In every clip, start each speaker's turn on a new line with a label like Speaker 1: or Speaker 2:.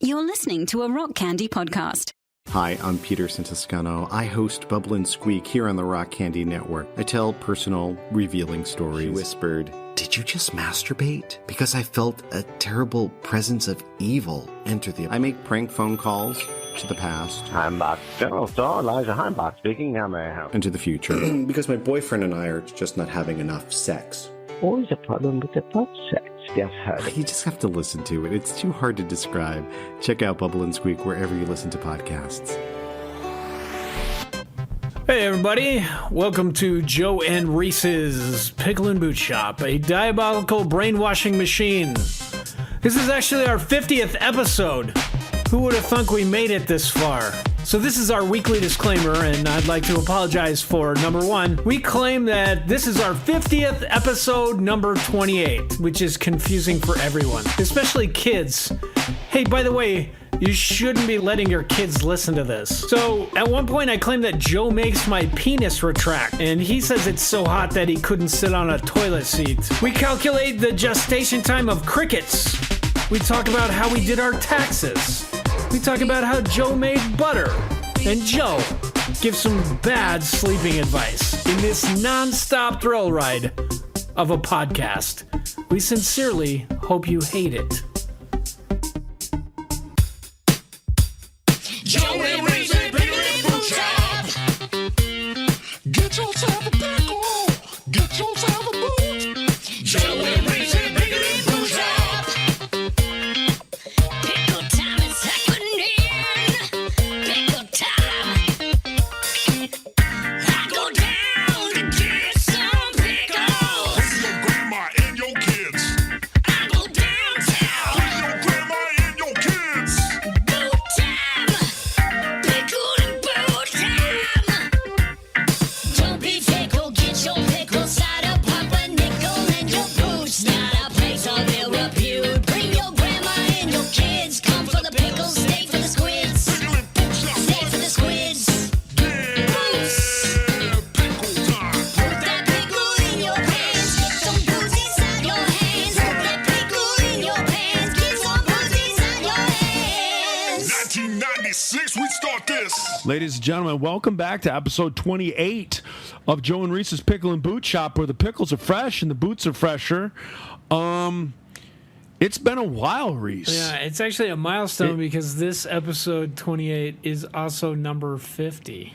Speaker 1: You're listening to a Rock Candy podcast.
Speaker 2: Hi, I'm Peter Santiscano. I host Bubble and Squeak here on the Rock Candy Network. I tell personal, revealing stories. She whispered, "Did you just masturbate?" Because I felt a terrible presence of evil enter the... I make prank phone calls to the past.
Speaker 3: Heimbach General Store, Elijah Heimbach speaking. How may I help?
Speaker 2: And to the future. Because my boyfriend and I are just not having enough sex.
Speaker 3: Always a problem with the butt sex. Yes, honey.
Speaker 2: You just have to listen to it. It's too hard to describe. Check out Bubble and Squeak wherever you listen to podcasts.
Speaker 4: Hey everybody, welcome to Joe and Reese's Pickle and Boot Shop, a diabolical brainwashing machine. This is actually our 50th episode. Who would have thunk we made it this far? So this is our weekly disclaimer, and I'd like to apologize for number one. We claim that this is our 50th episode, number 28, which is confusing for everyone, especially kids. Hey, by the way, you shouldn't be letting your kids listen to this. So at one point I claimed that Joe makes my penis retract, and he says it's so hot that he couldn't sit on a toilet seat. We calculate the gestation time of crickets. We talk about how we did our taxes. We talk about how Joe made butter. And Joe gives some bad sleeping advice in this non-stop thrill ride of a podcast. We sincerely hope you hate it.
Speaker 5: Joe and Reese's Pickle and Boot Shop. Get yourself a pickle. Get yourself a boot. Joe and Reese's Pickle and Boot Shop. Pickle time is happening. Pickle time. I go down to get some pickles.
Speaker 6: Bring your grandma and your kids.
Speaker 5: I go downtown.
Speaker 6: Bring your grandma and your kids.
Speaker 5: Boot time. Pickle and boot time. Don't be fickle, get your pickle cider, pop a nickel in your boots. Not a place of ill repute. Bring your grandma and your kids. Come for the pickles, stay for the squids.
Speaker 6: Pickle and boot shop.
Speaker 5: Stay for the squids. Boots.
Speaker 6: Pickle time.
Speaker 5: Put that pickle in your pants. Get some boots inside your hands. Put that pickle in your pants. Get some boots inside your hands.
Speaker 6: 1996, we start this.
Speaker 7: Ladies and gentlemen, welcome back to episode 28 of Joe and Reese's Pickle and Boot Shop, where the pickles are fresh and the boots are fresher. It's been a while, Reese.
Speaker 4: Yeah, it's actually a milestone because this episode 28 is also number 50.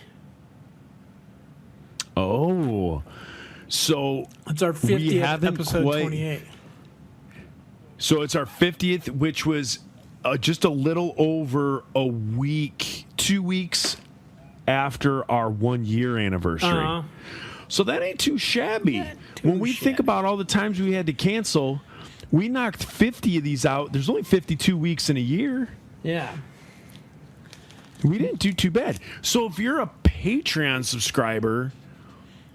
Speaker 7: Oh, so
Speaker 4: It's our
Speaker 7: we
Speaker 4: 50th
Speaker 7: haven't
Speaker 4: episode
Speaker 7: quite-
Speaker 4: 28.
Speaker 7: So it's our 50th, which was just a little over a week, 2 weeks after our 1 year anniversary.
Speaker 4: Uh-huh.
Speaker 7: So that ain't too shabby.
Speaker 4: too
Speaker 7: When we think
Speaker 4: shabby.
Speaker 7: about all the times we had to cancel, we knocked 50 of these out. There's only 52 weeks in a year.
Speaker 4: Yeah.
Speaker 7: We didn't do too bad. So if you're a Patreon subscriber,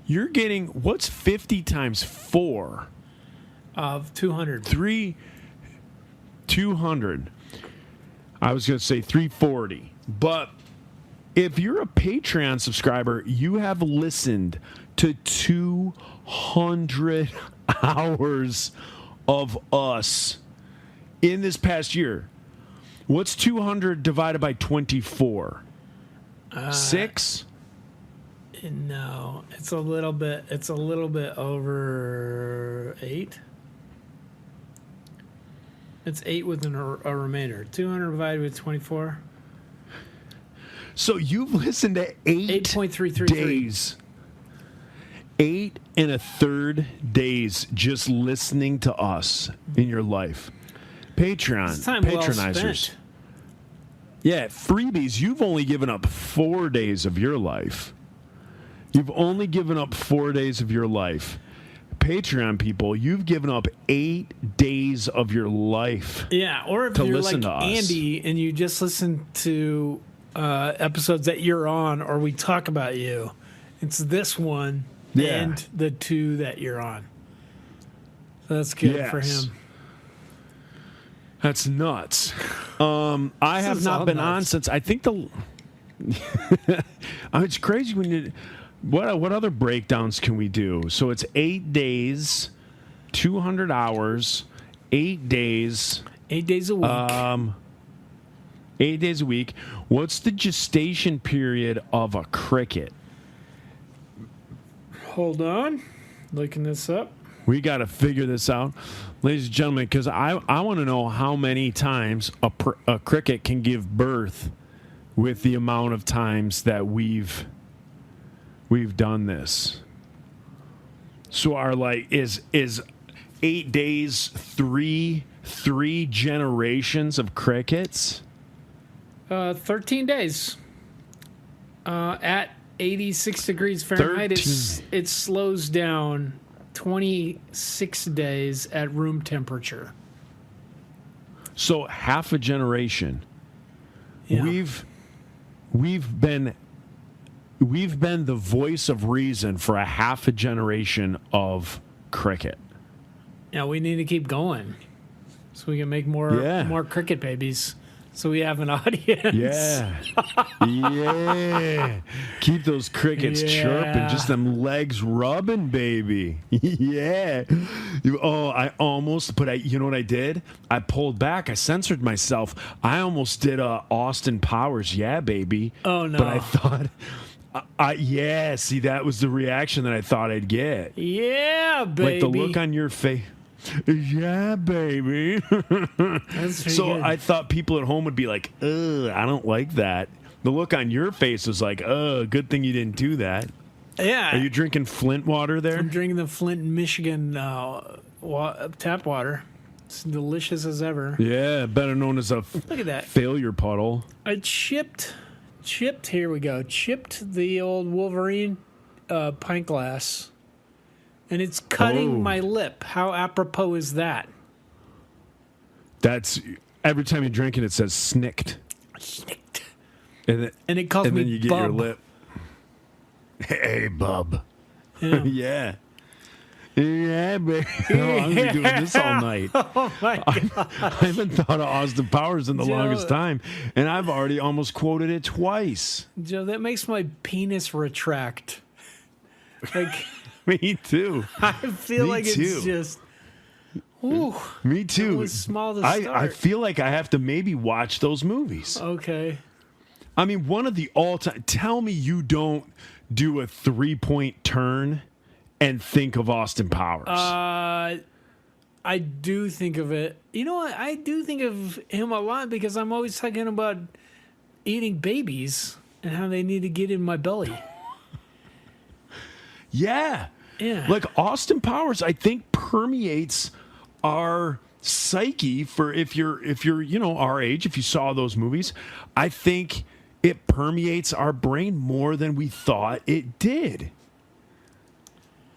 Speaker 7: you're getting, what's 50 times 4?
Speaker 4: Of 200.
Speaker 7: 200. I was going to say 340. But if you're a Patreon subscriber, you have listened to 200 hours of us in this past year. What's 200 divided by 24? 6?
Speaker 4: No, it's a little bit over 8. It's 8 with a remainder. 200 divided with 24.
Speaker 7: So you've listened to
Speaker 4: 8.333
Speaker 7: days. 8 1/3 days just listening to us in your life. Patreon,
Speaker 4: It's time well
Speaker 7: patronizers.
Speaker 4: spent.
Speaker 7: Yeah, freebies. You've only given up 4 days of your life. You've only given up 4 days of your life. Patreon people, you've given up 8 days of your life.
Speaker 4: Yeah, or if
Speaker 7: to
Speaker 4: you're
Speaker 7: listen
Speaker 4: like
Speaker 7: to us.
Speaker 4: Andy and you just listen to episodes that you're on or we talk about you, it's this one
Speaker 7: Yeah.
Speaker 4: and the 2 that you're on. So that's good for
Speaker 7: Yes.
Speaker 4: him.
Speaker 7: That's nuts. I have
Speaker 4: is all
Speaker 7: not been on
Speaker 4: nuts.
Speaker 7: since I think the. It's crazy when you. What other breakdowns can we do? So it's 8 days, 200 hours, 8 days.
Speaker 4: 8 days a week.
Speaker 7: 8 days a week. What's the gestation period of a cricket?
Speaker 4: Hold on. Looking this up.
Speaker 7: We got to figure this out, ladies and gentlemen, because I want to know how many times a cricket can give birth with the amount of times that we've done this. So is 8 days three generations of crickets?
Speaker 4: 13 days. At 86 degrees Fahrenheit, it slows down 26 days at room temperature.
Speaker 7: So half a generation.
Speaker 4: Yeah.
Speaker 7: We've been the voice of reason for a half a generation of cricket.
Speaker 4: Yeah, we need to keep going so we can make more cricket babies. So we have an audience.
Speaker 7: Yeah. Yeah. Keep those crickets chirping. Just them legs rubbing, baby. Yeah. I almost, but you know what I did? I pulled back. I censored myself. I almost did Austin Powers. Yeah, baby.
Speaker 4: Oh, no.
Speaker 7: But I thought, see, that was the reaction that I thought I'd get.
Speaker 4: Yeah, baby.
Speaker 7: Like the look on your face. Yeah, baby.
Speaker 4: That's
Speaker 7: so
Speaker 4: good.
Speaker 7: I thought people at home would be like, ugh, I don't like that. The look on your face was like, good thing you didn't do that.
Speaker 4: Yeah.
Speaker 7: Are you drinking Flint water there?
Speaker 4: I'm drinking the Flint, Michigan tap water. It's delicious as ever.
Speaker 7: Yeah, better known as a
Speaker 4: Look at that.
Speaker 7: failure puddle.
Speaker 4: I chipped, here we go. Chipped the old Wolverine pint glass. And it's cutting my lip. How apropos is that?
Speaker 7: That's every time you drink it, it says snicked.
Speaker 4: Snicked.
Speaker 7: And
Speaker 4: it calls
Speaker 7: and
Speaker 4: me
Speaker 7: then you get
Speaker 4: bub.
Speaker 7: your lip. Hey, bub.
Speaker 4: Yeah.
Speaker 7: Yeah. Yeah, baby. Oh, I'm gonna be doing this all night.
Speaker 4: Oh my god!
Speaker 7: I haven't thought of Austin Powers in the
Speaker 4: Joe.
Speaker 7: longest time, and I've already almost quoted it twice.
Speaker 4: Joe, that makes my penis retract. Like
Speaker 7: Me too.
Speaker 4: I feel
Speaker 7: Me
Speaker 4: like
Speaker 7: too.
Speaker 4: it's just. Ooh.
Speaker 7: Me too.
Speaker 4: It was small to
Speaker 7: I
Speaker 4: start.
Speaker 7: feel like I have to maybe watch those movies.
Speaker 4: Okay.
Speaker 7: I mean, one of the all-time. Tell me you don't do a 3-point turn and think of Austin Powers.
Speaker 4: I do think of it. You know what? I do think of him a lot because I'm always talking about eating babies and how they need to get in my belly.
Speaker 7: Yeah.
Speaker 4: Yeah.
Speaker 7: Like Austin Powers, I think permeates our psyche for if you're our age, if you saw those movies, I think it permeates our brain more than we thought it did.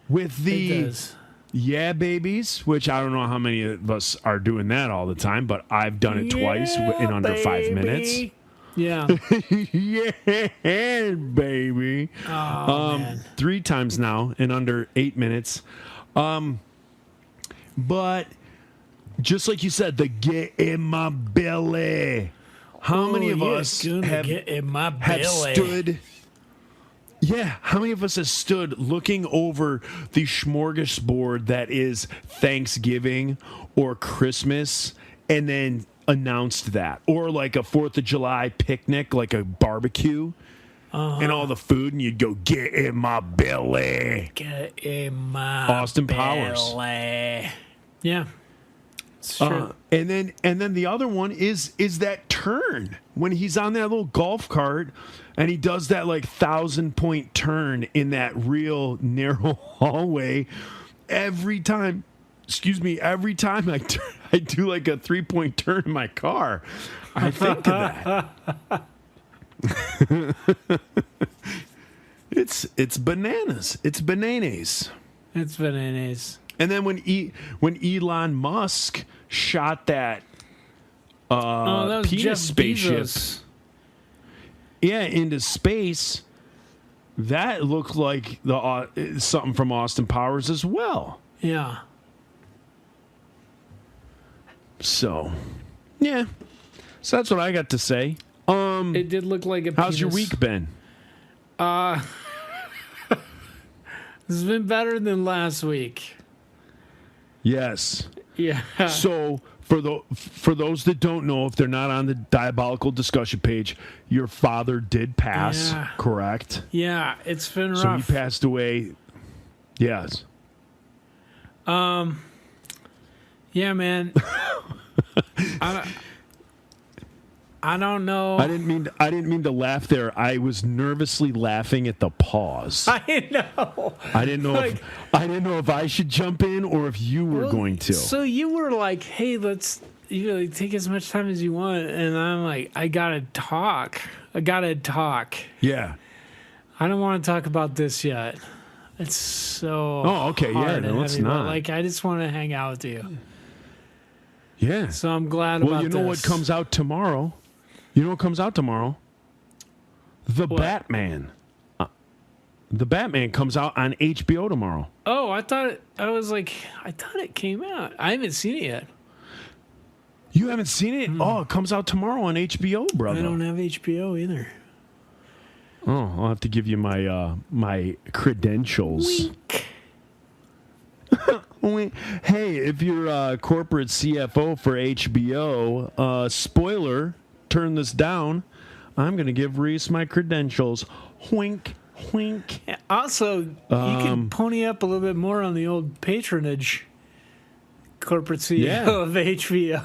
Speaker 7: With the
Speaker 4: It does.
Speaker 7: yeah babies, which I don't know how many of us are doing that all the time, but I've done it twice in under 5 minutes.
Speaker 4: Yeah.
Speaker 7: Yeah, baby.
Speaker 4: Oh, man.
Speaker 7: 3 times now in under 8 minutes. But just like you said, the get in my belly. How many of us have
Speaker 4: get in my belly?
Speaker 7: stood? Yeah, how many of us have stood looking over the smorgasbord that is Thanksgiving or Christmas and then announced that? Or like a 4th of July picnic, like a barbecue, and all the food, and you'd go, get in my belly.
Speaker 4: Get in my
Speaker 7: Austin Powers.
Speaker 4: belly. Yeah. It's true.
Speaker 7: And then the other one is that turn when he's on that little golf cart and he does that like 1,000-point turn in that real narrow hallway. Every time I do like a 3-point turn in my car, I think of that. It's bananas. It's bananas.
Speaker 4: It's bananas.
Speaker 7: And then when Elon Musk shot that
Speaker 4: That was
Speaker 7: penis
Speaker 4: Jeff
Speaker 7: spaceship,
Speaker 4: Bezos.
Speaker 7: into space, that looked like something from Austin Powers as well.
Speaker 4: Yeah.
Speaker 7: So, yeah. So that's what I got to say.
Speaker 4: It did look like a penis.
Speaker 7: How's your week been?
Speaker 4: This has been better than last week.
Speaker 7: Yes.
Speaker 4: Yeah.
Speaker 7: So For those that don't know, if they're not on the Diabolical discussion page, your father did pass,
Speaker 4: Yeah.
Speaker 7: correct?
Speaker 4: Yeah, it's been rough.
Speaker 7: So he passed away. Yes.
Speaker 4: Yeah, man. I don't know.
Speaker 7: I didn't mean to laugh there. I was nervously laughing at the pause.
Speaker 4: I know.
Speaker 7: I didn't know if I should jump in or if you were going to.
Speaker 4: So you were like, "Hey, let's take as much time as you want," and I'm like, "I gotta talk.
Speaker 7: Yeah.
Speaker 4: I don't want to talk about this yet. It's so
Speaker 7: Oh, okay. Yeah,
Speaker 4: hard
Speaker 7: no,
Speaker 4: and
Speaker 7: it's
Speaker 4: heavy, but,
Speaker 7: not.
Speaker 4: like, I just want to hang out with you.
Speaker 7: Yeah.
Speaker 4: So I'm glad about
Speaker 7: Well, you know what
Speaker 4: this.
Speaker 7: comes out tomorrow? You know what comes out tomorrow? The
Speaker 4: What?
Speaker 7: Batman. The Batman comes out on HBO tomorrow.
Speaker 4: Oh, I thought it came out. I haven't seen it yet.
Speaker 7: You haven't seen it? Oh, it comes out tomorrow on HBO, brother.
Speaker 4: I don't have HBO either.
Speaker 7: Oh, I'll have to give you my my credentials. Hey, if you're a corporate CFO for HBO, spoiler, turn this down. I'm going to give Reese my credentials. Wink, wink.
Speaker 4: Yeah, also, you can pony up a little bit more on the old patronage. Corporate CEO
Speaker 7: Yeah.
Speaker 4: of HBO.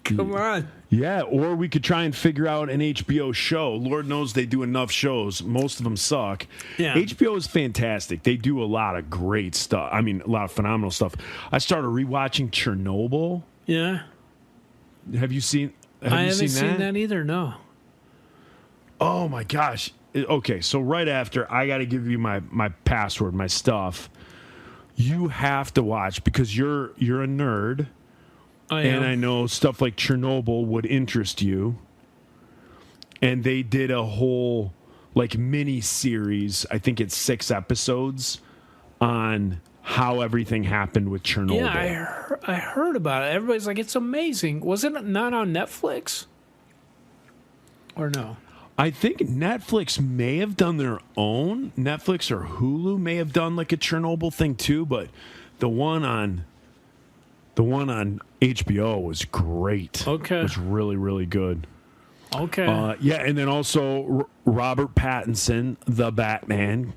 Speaker 4: Come on.
Speaker 7: Yeah, or we could try and figure out an HBO show. Lord knows they do enough shows. Most of them suck.
Speaker 4: Yeah.
Speaker 7: HBO is fantastic. They do a lot of great stuff. I mean, a lot of phenomenal stuff. I started rewatching Chernobyl.
Speaker 4: Yeah.
Speaker 7: Have you seen?
Speaker 4: I haven't seen that either. No.
Speaker 7: Oh my gosh. Okay, so right after, I got to give you my password, my stuff. You have to watch because you're a nerd. And I know stuff like Chernobyl would interest you. And they did a whole mini series, I think it's 6 episodes, on how everything happened with Chernobyl.
Speaker 4: Yeah, I heard about it. Everybody's like, it's amazing. Wasn't it not on Netflix? Or no?
Speaker 7: I think Netflix may have done their own. Netflix or Hulu may have done a Chernobyl thing too, but the one on HBO was great.
Speaker 4: Okay.
Speaker 7: It was really, really good.
Speaker 4: Okay.
Speaker 7: Yeah, and then also Robert Pattinson, the Batman,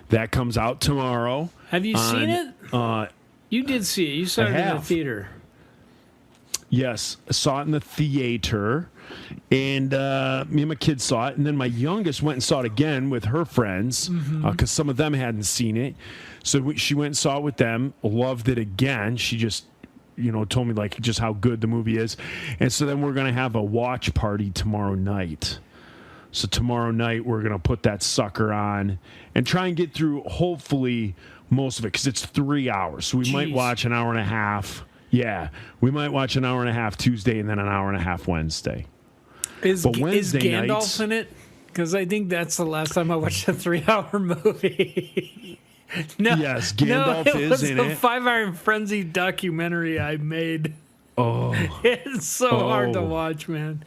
Speaker 7: that comes out tomorrow.
Speaker 4: Have you seen it? You did see it. You saw it in the
Speaker 7: have.
Speaker 4: theater.
Speaker 7: Yes, I saw it in the theater, and me and my kids saw it, and then my youngest went and saw it again with her friends because some of them hadn't seen it. So she went and saw it with them, loved it again. She just told me just how good the movie is. And so then we're going to have a watch party tomorrow night. So tomorrow night we're going to put that sucker on and try and get through hopefully most of it because it's 3 hours. So we might watch an hour and a half. Yeah, we might watch an hour and a half Tuesday and then an hour and a half Wednesday.
Speaker 4: Is Gandalf
Speaker 7: nights-
Speaker 4: in it? Because I think that's the last time I watched a 3-hour movie. No,
Speaker 7: Yes, Gandalf
Speaker 4: it
Speaker 7: is
Speaker 4: was
Speaker 7: in
Speaker 4: the
Speaker 7: it.
Speaker 4: 5 Iron Frenzy documentary I made.
Speaker 7: Oh,
Speaker 4: It's so hard to watch, man.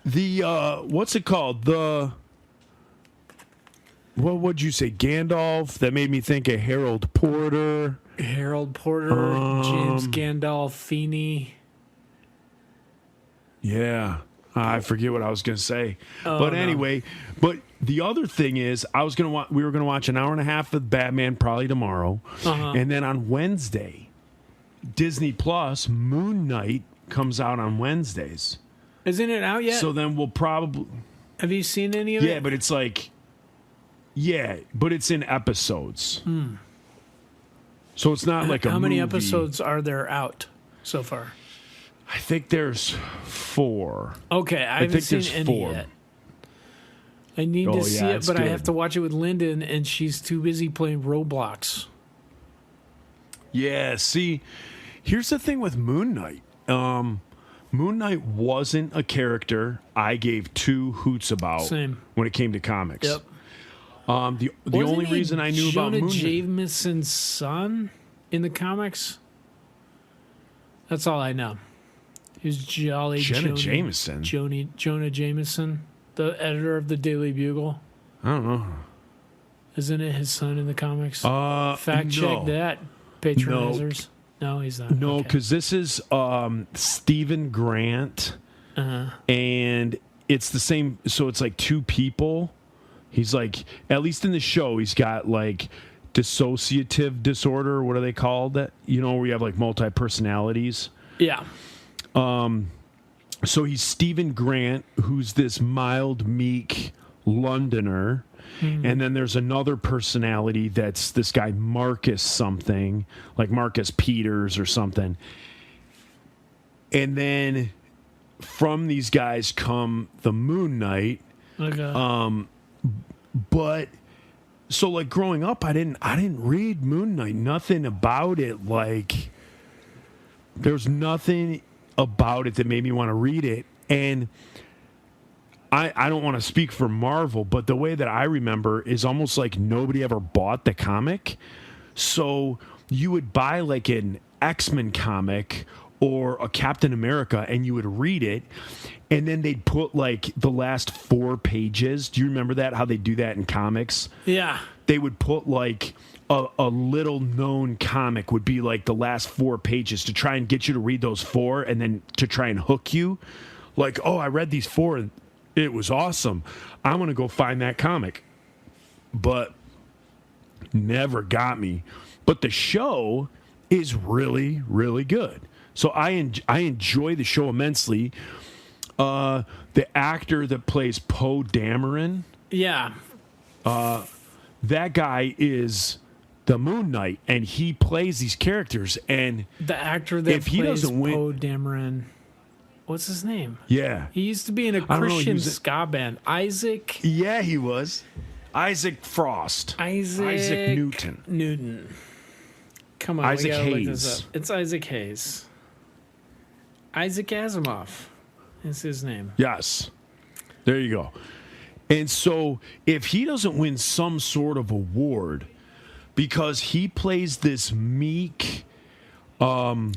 Speaker 7: what's it called? What would you say? Gandalf? That made me think of Harold Porter.
Speaker 4: Harold Porter, James Gandolfini.
Speaker 7: Yeah. I forget what I was going to say.
Speaker 4: Oh,
Speaker 7: but
Speaker 4: no.
Speaker 7: anyway, but the other thing is we were going to watch an hour and a half of Batman probably tomorrow. And then on Wednesday, Disney Plus, Moon Knight comes out on Wednesdays.
Speaker 4: Isn't it out yet?
Speaker 7: So then we'll probably...
Speaker 4: Have you seen any of it?
Speaker 7: Yeah, but it's but it's in episodes. So it's not like a
Speaker 4: How many
Speaker 7: movie.
Speaker 4: episodes are there out so far?
Speaker 7: I think there's 4.
Speaker 4: Okay, I haven't
Speaker 7: think
Speaker 4: seen
Speaker 7: there's
Speaker 4: any
Speaker 7: 4.
Speaker 4: yet. I need
Speaker 7: Oh,
Speaker 4: to see
Speaker 7: yeah,
Speaker 4: it,
Speaker 7: it's
Speaker 4: but I
Speaker 7: good.
Speaker 4: have to watch it with Lyndon, and she's too busy playing Roblox.
Speaker 7: Yeah, see, here's the thing with Moon Knight. Moon Knight wasn't a character I gave 2 hoots about
Speaker 4: Same.
Speaker 7: when it came to comics.
Speaker 4: Yep.
Speaker 7: The only reason I knew about Moon Knight...
Speaker 4: Jameson's son in the comics? That's all I know. He was Jolly
Speaker 7: Jonah Jameson?
Speaker 4: Jonah Jameson, the editor of the Daily Bugle.
Speaker 7: I don't know.
Speaker 4: Isn't it his son in the comics? Fact
Speaker 7: no.
Speaker 4: check that, patronizers. No, he's not.
Speaker 7: No,
Speaker 4: Okay.
Speaker 7: because this is Stephen Grant, and it's the same. So it's like two people. He's like, at least in the show, he's got like dissociative disorder. What are they called? That, you know, where you have like multi-personalities.
Speaker 4: Yeah.
Speaker 7: So he's Stephen Grant, who's this mild, meek Londoner. And then there's another personality that's this guy Marcus something, like Marcus Peters or something. And then from these guys come the Moon Knight.
Speaker 4: Okay.
Speaker 7: But so like growing up, I didn't read Moon Knight. Nothing about it. Like there's nothing about it that made me want to read it. And I don't want to speak for Marvel, but the way that I remember is almost like nobody ever bought the comic. So you would buy like an X-Men comic or a Captain America and you would read it, and then they'd put like the last 4 pages. Do you remember that? How they do that in comics?
Speaker 4: Yeah.
Speaker 7: They would put like a little known comic would be like the last 4 pages to try and get you to read those 4 and then to try and hook you. Like, oh, I read these 4 and it was awesome. I'm going to go find that comic. But never got me. But the show is really, really good. So I enjoy the show immensely. The actor that plays Poe Dameron,
Speaker 4: Yeah.
Speaker 7: that guy is the Moon Knight, and he plays these characters. And
Speaker 4: The actor that
Speaker 7: if he
Speaker 4: plays
Speaker 7: doesn't win-
Speaker 4: Poe Dameron. What's his name?
Speaker 7: yeah,
Speaker 4: He used to be in a
Speaker 7: don't know, he
Speaker 4: Christian
Speaker 7: was a-
Speaker 4: ska band. Isaac
Speaker 7: yeah, he was Isaac Frost, Isaac Newton.
Speaker 4: Newton. Come on,
Speaker 7: Isaac
Speaker 4: we gotta look
Speaker 7: Hayes.
Speaker 4: this up. It's Isaac Hayes. Isaac Asimov is his name.
Speaker 7: Yes. There you go. And so if he doesn't win some sort of award because he plays this meek, I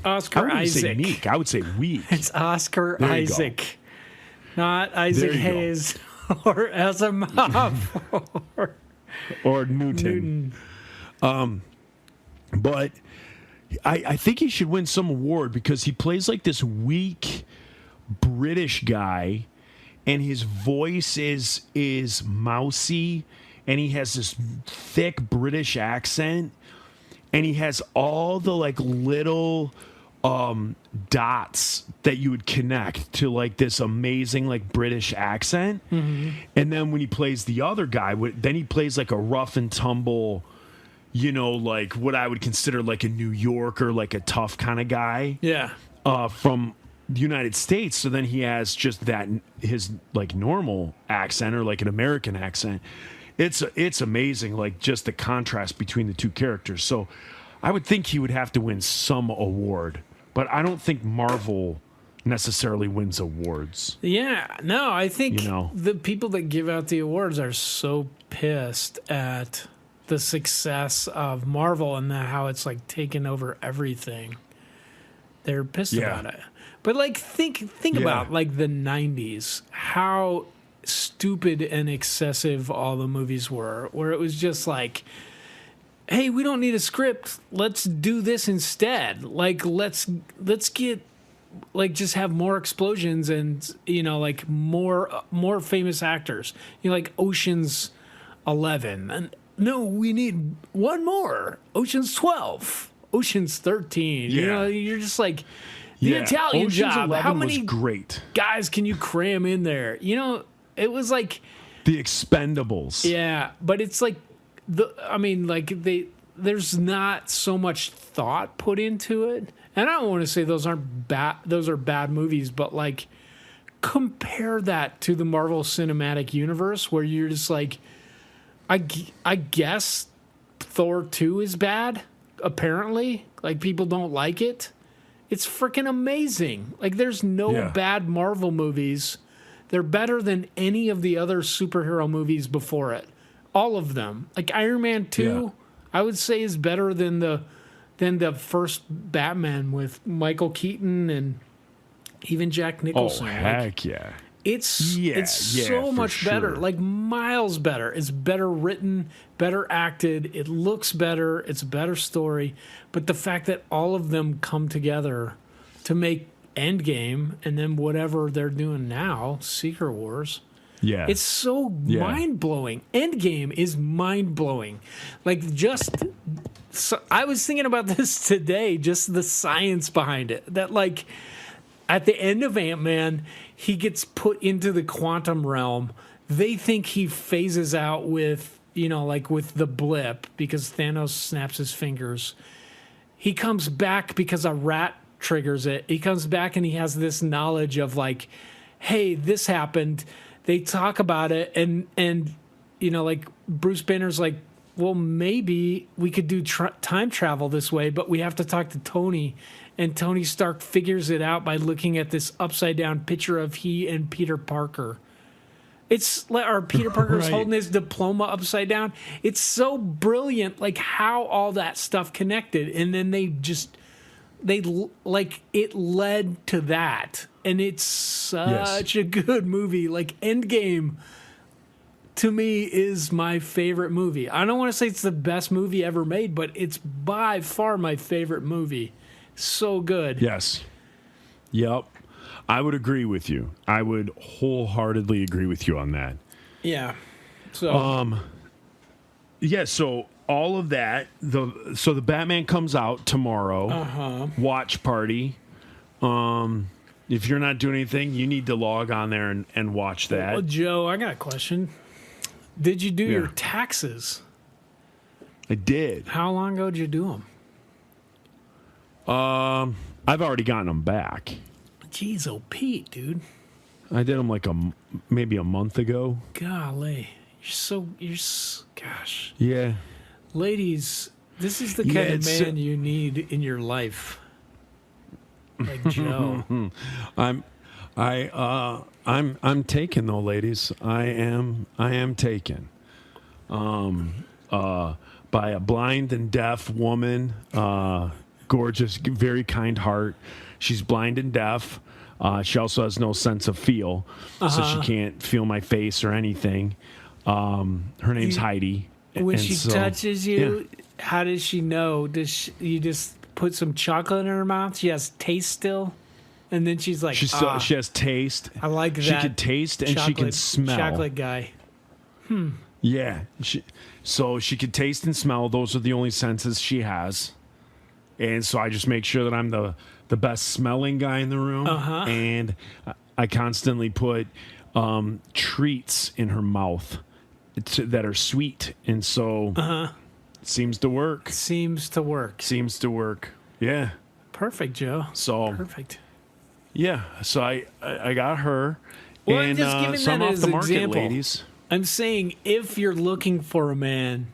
Speaker 4: Oscar
Speaker 7: wouldn't say
Speaker 4: Isaac.
Speaker 7: meek, I would say weak.
Speaker 4: It's Oscar
Speaker 7: There you go.
Speaker 4: Isaac, not Isaac
Speaker 7: There you go.
Speaker 4: Hayes or Asimov.
Speaker 7: Or Newton. But I think he should win some award because he plays like this weak British guy, and his voice is mousy, and he has this thick British accent, and he has all the like little dots that you would connect to like this amazing like British accent. And then when he plays the other guy, then he plays like a rough and tumble, you know, like what I would consider like a New Yorker, like a tough kind of guy.
Speaker 4: Yeah.
Speaker 7: From the United States. So then he has just that, his like normal accent or like an American accent. It's amazing, like just the contrast between the two characters. So I would think he would have to win some award, but I don't think Marvel necessarily wins awards.
Speaker 4: Yeah, no, I think
Speaker 7: You know.
Speaker 4: the people that give out the awards are so pissed at the success of Marvel and how it's like taken over everything. They're pissed
Speaker 7: Yeah.
Speaker 4: about it. But like think
Speaker 7: Yeah.
Speaker 4: about like the 90s, how stupid and excessive all the movies were, where it was just like, hey, we don't need a script. Let's do this instead. Like let's get like just have more explosions and you know like more famous actors. You know, like Ocean's 11. And no, we need one more. Ocean's 12. Ocean's 13. You
Speaker 7: Yeah.
Speaker 4: know, you're just like the
Speaker 7: Yeah.
Speaker 4: Italian
Speaker 7: Ocean's
Speaker 4: Job.
Speaker 7: 11
Speaker 4: How
Speaker 7: was
Speaker 4: many
Speaker 7: great.
Speaker 4: guys can you cram in there? You know, it was like
Speaker 7: The Expendables.
Speaker 4: yeah, but it's like there's not so much thought put into it. And I don't want to say those are bad movies, but like compare that to the Marvel Cinematic Universe where you're just like I guess Thor 2 is bad apparently. Like people don't like it. It's freaking amazing. Like there's no
Speaker 7: Yeah.
Speaker 4: bad Marvel movies. They're better than any of the other superhero movies before it. All of them. Like Iron Man 2,
Speaker 7: Yeah.
Speaker 4: I would say is better than the first Batman with Michael Keaton and even Jack
Speaker 7: Oh,
Speaker 4: Nicholson. Like,
Speaker 7: heck yeah.
Speaker 4: it's so much better,
Speaker 7: sure.
Speaker 4: like miles better. It's better written, better acted. It looks better. It's a better story. But the fact that all of them come together to make Endgame and then whatever they're doing now, Secret Wars.
Speaker 7: Yeah.
Speaker 4: It's so mind-blowing. Endgame is mind-blowing. Like, I was thinking about this today, just the science behind it. That, like, at the end of Ant-Man, he gets put into the quantum realm. They think he phases out with, like with the blip because Thanos snaps his fingers. He comes back because a rat triggers it. He comes back and he has this knowledge of like, hey, this happened. They talk about it and like Bruce Banner's like, well, maybe we could do time travel this way, but we have to talk to Tony. And Tony Stark figures it out by looking at this upside down picture of he and Peter Parker. It's like, or Peter Parker's
Speaker 7: Right.
Speaker 4: holding his diploma upside down. It's so brilliant, like how all that stuff connected. And then it led to that. And it's such a good movie. Like Endgame, to me, is my favorite movie. I don't want to say it's the best movie ever made, but it's by far my favorite movie. So good.
Speaker 7: Yes. Yep. I would agree with you. I would wholeheartedly agree with you on that.
Speaker 4: Yeah. So
Speaker 7: Yeah, so all of that, so the Batman comes out tomorrow. Watch party. If you're not doing anything, you need to log on there and watch that.
Speaker 4: Well, Joe, I got a question. Did you do your taxes?
Speaker 7: I did.
Speaker 4: How long ago did you do them?
Speaker 7: I've already gotten them back.
Speaker 4: Jeez, oh Pete, dude.
Speaker 7: I did them like maybe a month ago.
Speaker 4: Golly. Gosh.
Speaker 7: Yeah.
Speaker 4: Ladies, this is the
Speaker 7: Yeah,
Speaker 4: kind of
Speaker 7: it's-
Speaker 4: man you need in your life. Like Joe.
Speaker 7: I'm taken though, ladies. I am taken. By a blind and deaf woman, gorgeous, very kind heart. She's blind and deaf. She also has no sense of feel, so she can't feel my face or anything. Her name's Heidi.
Speaker 4: When
Speaker 7: And
Speaker 4: she
Speaker 7: so-
Speaker 4: touches you, how does she know? You just put some chocolate in her mouth? She has taste still? And then she's like,
Speaker 7: She has taste.
Speaker 4: I like that.
Speaker 7: She can taste and she can smell.
Speaker 4: Chocolate guy.
Speaker 7: Yeah. So she can taste and smell. Those are the only senses she has. And so I just make sure that I'm the best smelling guy in the room. And I constantly put treats in her mouth that are sweet. And so it seems to work.
Speaker 4: Seems to work.
Speaker 7: Seems to work. Yeah.
Speaker 4: Perfect, Joe.
Speaker 7: So
Speaker 4: Perfect.
Speaker 7: yeah. So I got her.
Speaker 4: Well, I'm
Speaker 7: and
Speaker 4: just giving
Speaker 7: some
Speaker 4: that
Speaker 7: off
Speaker 4: as
Speaker 7: the
Speaker 4: an
Speaker 7: market,
Speaker 4: example.
Speaker 7: ladies.
Speaker 4: I'm saying if you're looking for a man,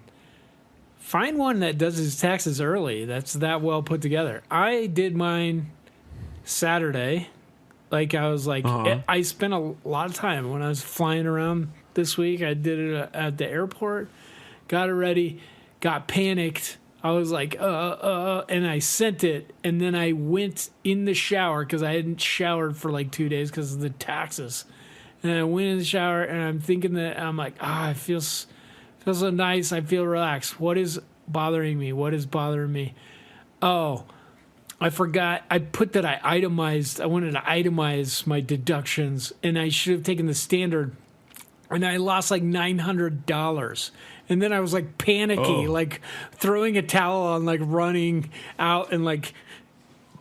Speaker 4: find one that does his taxes early. That's that well put together. I did mine Saturday. Like I was like, I spent a lot of time when I was flying around this week. I did it at the airport, got it ready, got panicked. I was like, and I sent it. And then I went in the shower because I hadn't showered for like 2 days because of the taxes. And I went in the shower and I'm thinking that I'm like, it feels so nice. I feel relaxed. What is bothering me? What is bothering me? Oh, I forgot. I put that I itemized. I wanted to itemize my deductions and I should have taken the standard and I lost like $900. And then I was like panicky, like throwing a towel on, like running out and like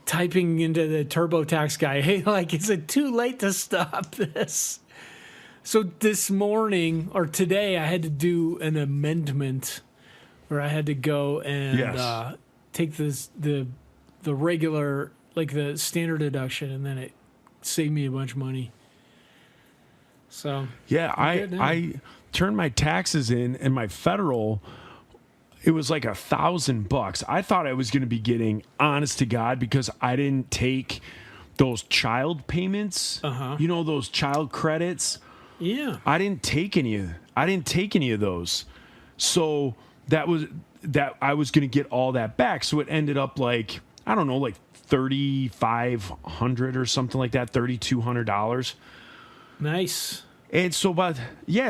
Speaker 4: typing into the TurboTax guy, hey, like, is it too late to stop this? So this morning or today, I had to do an amendment where I had to go and take the regular, like the standard deduction, and then it saved me a bunch of money. So
Speaker 7: Yeah,
Speaker 4: good now.
Speaker 7: I turned my taxes in and my federal, it was like $1,000. I thought I was going to be getting, honest to God, because I didn't take those child payments. You know, those child credits.
Speaker 4: yeah,
Speaker 7: I didn't take any of those. So that I was going to get all that back. So it ended up like, I don't know, like $3,500 or something like that, $3,200.
Speaker 4: Nice.
Speaker 7: And so,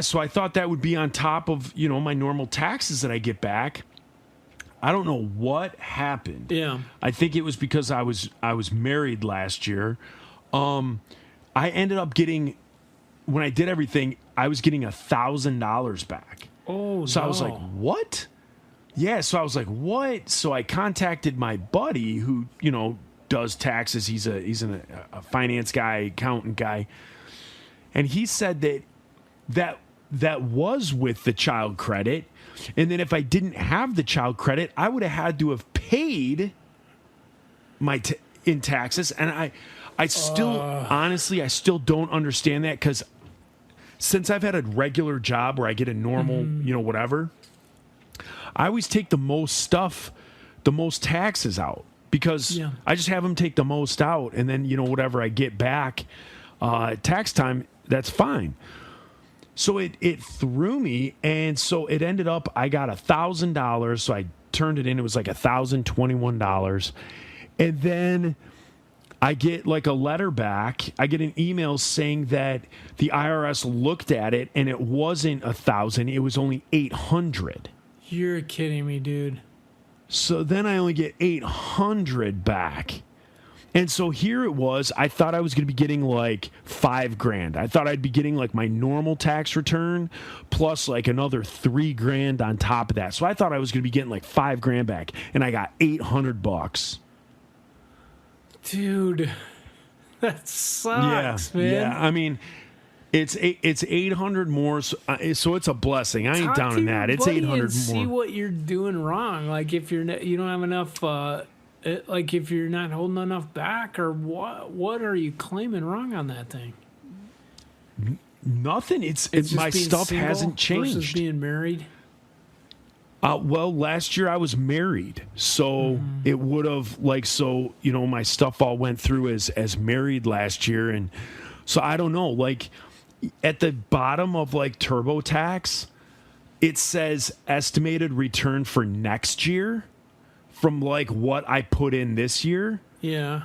Speaker 7: so I thought that would be on top of, my normal taxes that I get back. I don't know what happened.
Speaker 4: Yeah.
Speaker 7: I think it was because I was married last year. I ended up getting, when I did everything, I was getting $1,000 back.
Speaker 4: Oh,
Speaker 7: so I was like, what? Yeah, so I was like, what? So I contacted my buddy who, does taxes. He's a finance guy, accountant guy. And he said that was with the child credit. And then if I didn't have the child credit, I would have had to have paid in taxes. And I still, honestly, I still don't understand that, because since I've had a regular job where I get a normal, whatever, I always take the most taxes out, because I just have them take the most out, and then, whatever I get back at tax time, that's fine. So it threw me, and so it ended up, I got $1,000, so I turned it in. It was like $1,021. And then I get like a letter back. I get an email saying that the IRS looked at it, and it wasn't 1,000. It was only 800.
Speaker 4: You're kidding me, dude.
Speaker 7: So then I only get 800 back. And so here it was. I thought I was going to be getting like $5,000. I thought I'd be getting like my normal tax return plus like another $3,000 on top of that. So I thought I was going to be getting like $5,000 back, and I got $800.
Speaker 4: Dude, that sucks, man.
Speaker 7: Yeah. I mean, it's 800 more, so it's a blessing. I ain't
Speaker 4: Talk
Speaker 7: down
Speaker 4: to
Speaker 7: in
Speaker 4: your
Speaker 7: that. It's
Speaker 4: buddy
Speaker 7: 800 more.
Speaker 4: and see what you're doing wrong. Like if you don't have enough, like if you're not holding enough back, or what are you claiming wrong on that thing?
Speaker 7: Nothing. It's
Speaker 4: just
Speaker 7: my
Speaker 4: being
Speaker 7: stuff
Speaker 4: single
Speaker 7: hasn't changed.
Speaker 4: versus being married.
Speaker 7: Well, last year I was married, so it would have my stuff all went through as married last year, and so I don't know. Like at the bottom of like TurboTax, it says estimated return for next year from like what I put in this year.
Speaker 4: Yeah.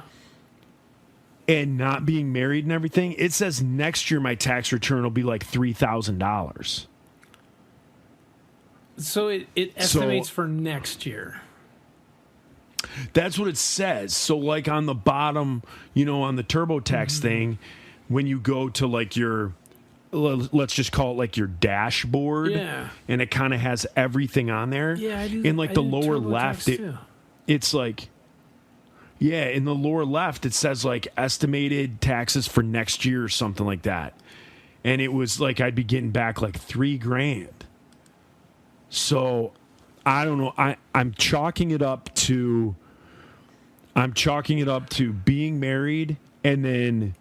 Speaker 7: And not being married and everything, it says next year my tax return will be like $3,000.
Speaker 4: So it estimates for next year.
Speaker 7: That's what it says. So like on the bottom, on the TurboTax thing, when you go to like your, let's just call it like your dashboard, and it kind of has everything on there.
Speaker 4: Yeah, I do.
Speaker 7: In like the lower
Speaker 4: TurboTax
Speaker 7: left,
Speaker 4: too.
Speaker 7: it's like, in the lower left, it says like estimated taxes for next year or something like that. And it was like I'd be getting back like $3,000. So I don't know. I'm chalking it up to being married, and then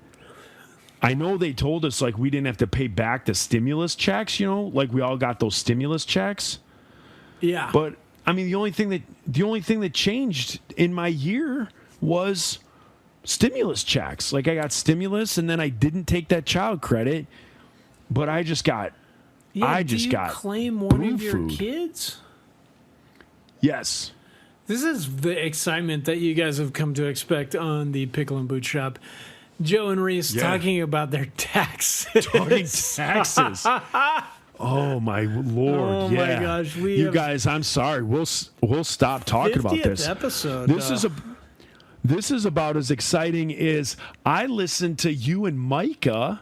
Speaker 7: I know they told us like we didn't have to pay back the stimulus checks, like we all got those stimulus checks.
Speaker 4: Yeah.
Speaker 7: But I mean, the only thing that changed in my year was stimulus checks. Like I got stimulus, and then I didn't take that child credit, but I just got.
Speaker 4: Yeah,
Speaker 7: do you
Speaker 4: claim one of your
Speaker 7: food.
Speaker 4: kids?
Speaker 7: Yes.
Speaker 4: This is the excitement that you guys have come to expect on the Pickle and Boot Shop. Joe and Reese talking about their taxes.
Speaker 7: Talking taxes. Oh my Lord!
Speaker 4: Oh my gosh!
Speaker 7: You guys, I'm sorry. We'll stop talking about this.
Speaker 4: 50th episode.
Speaker 7: This is about as exciting as I listened to you and Micah.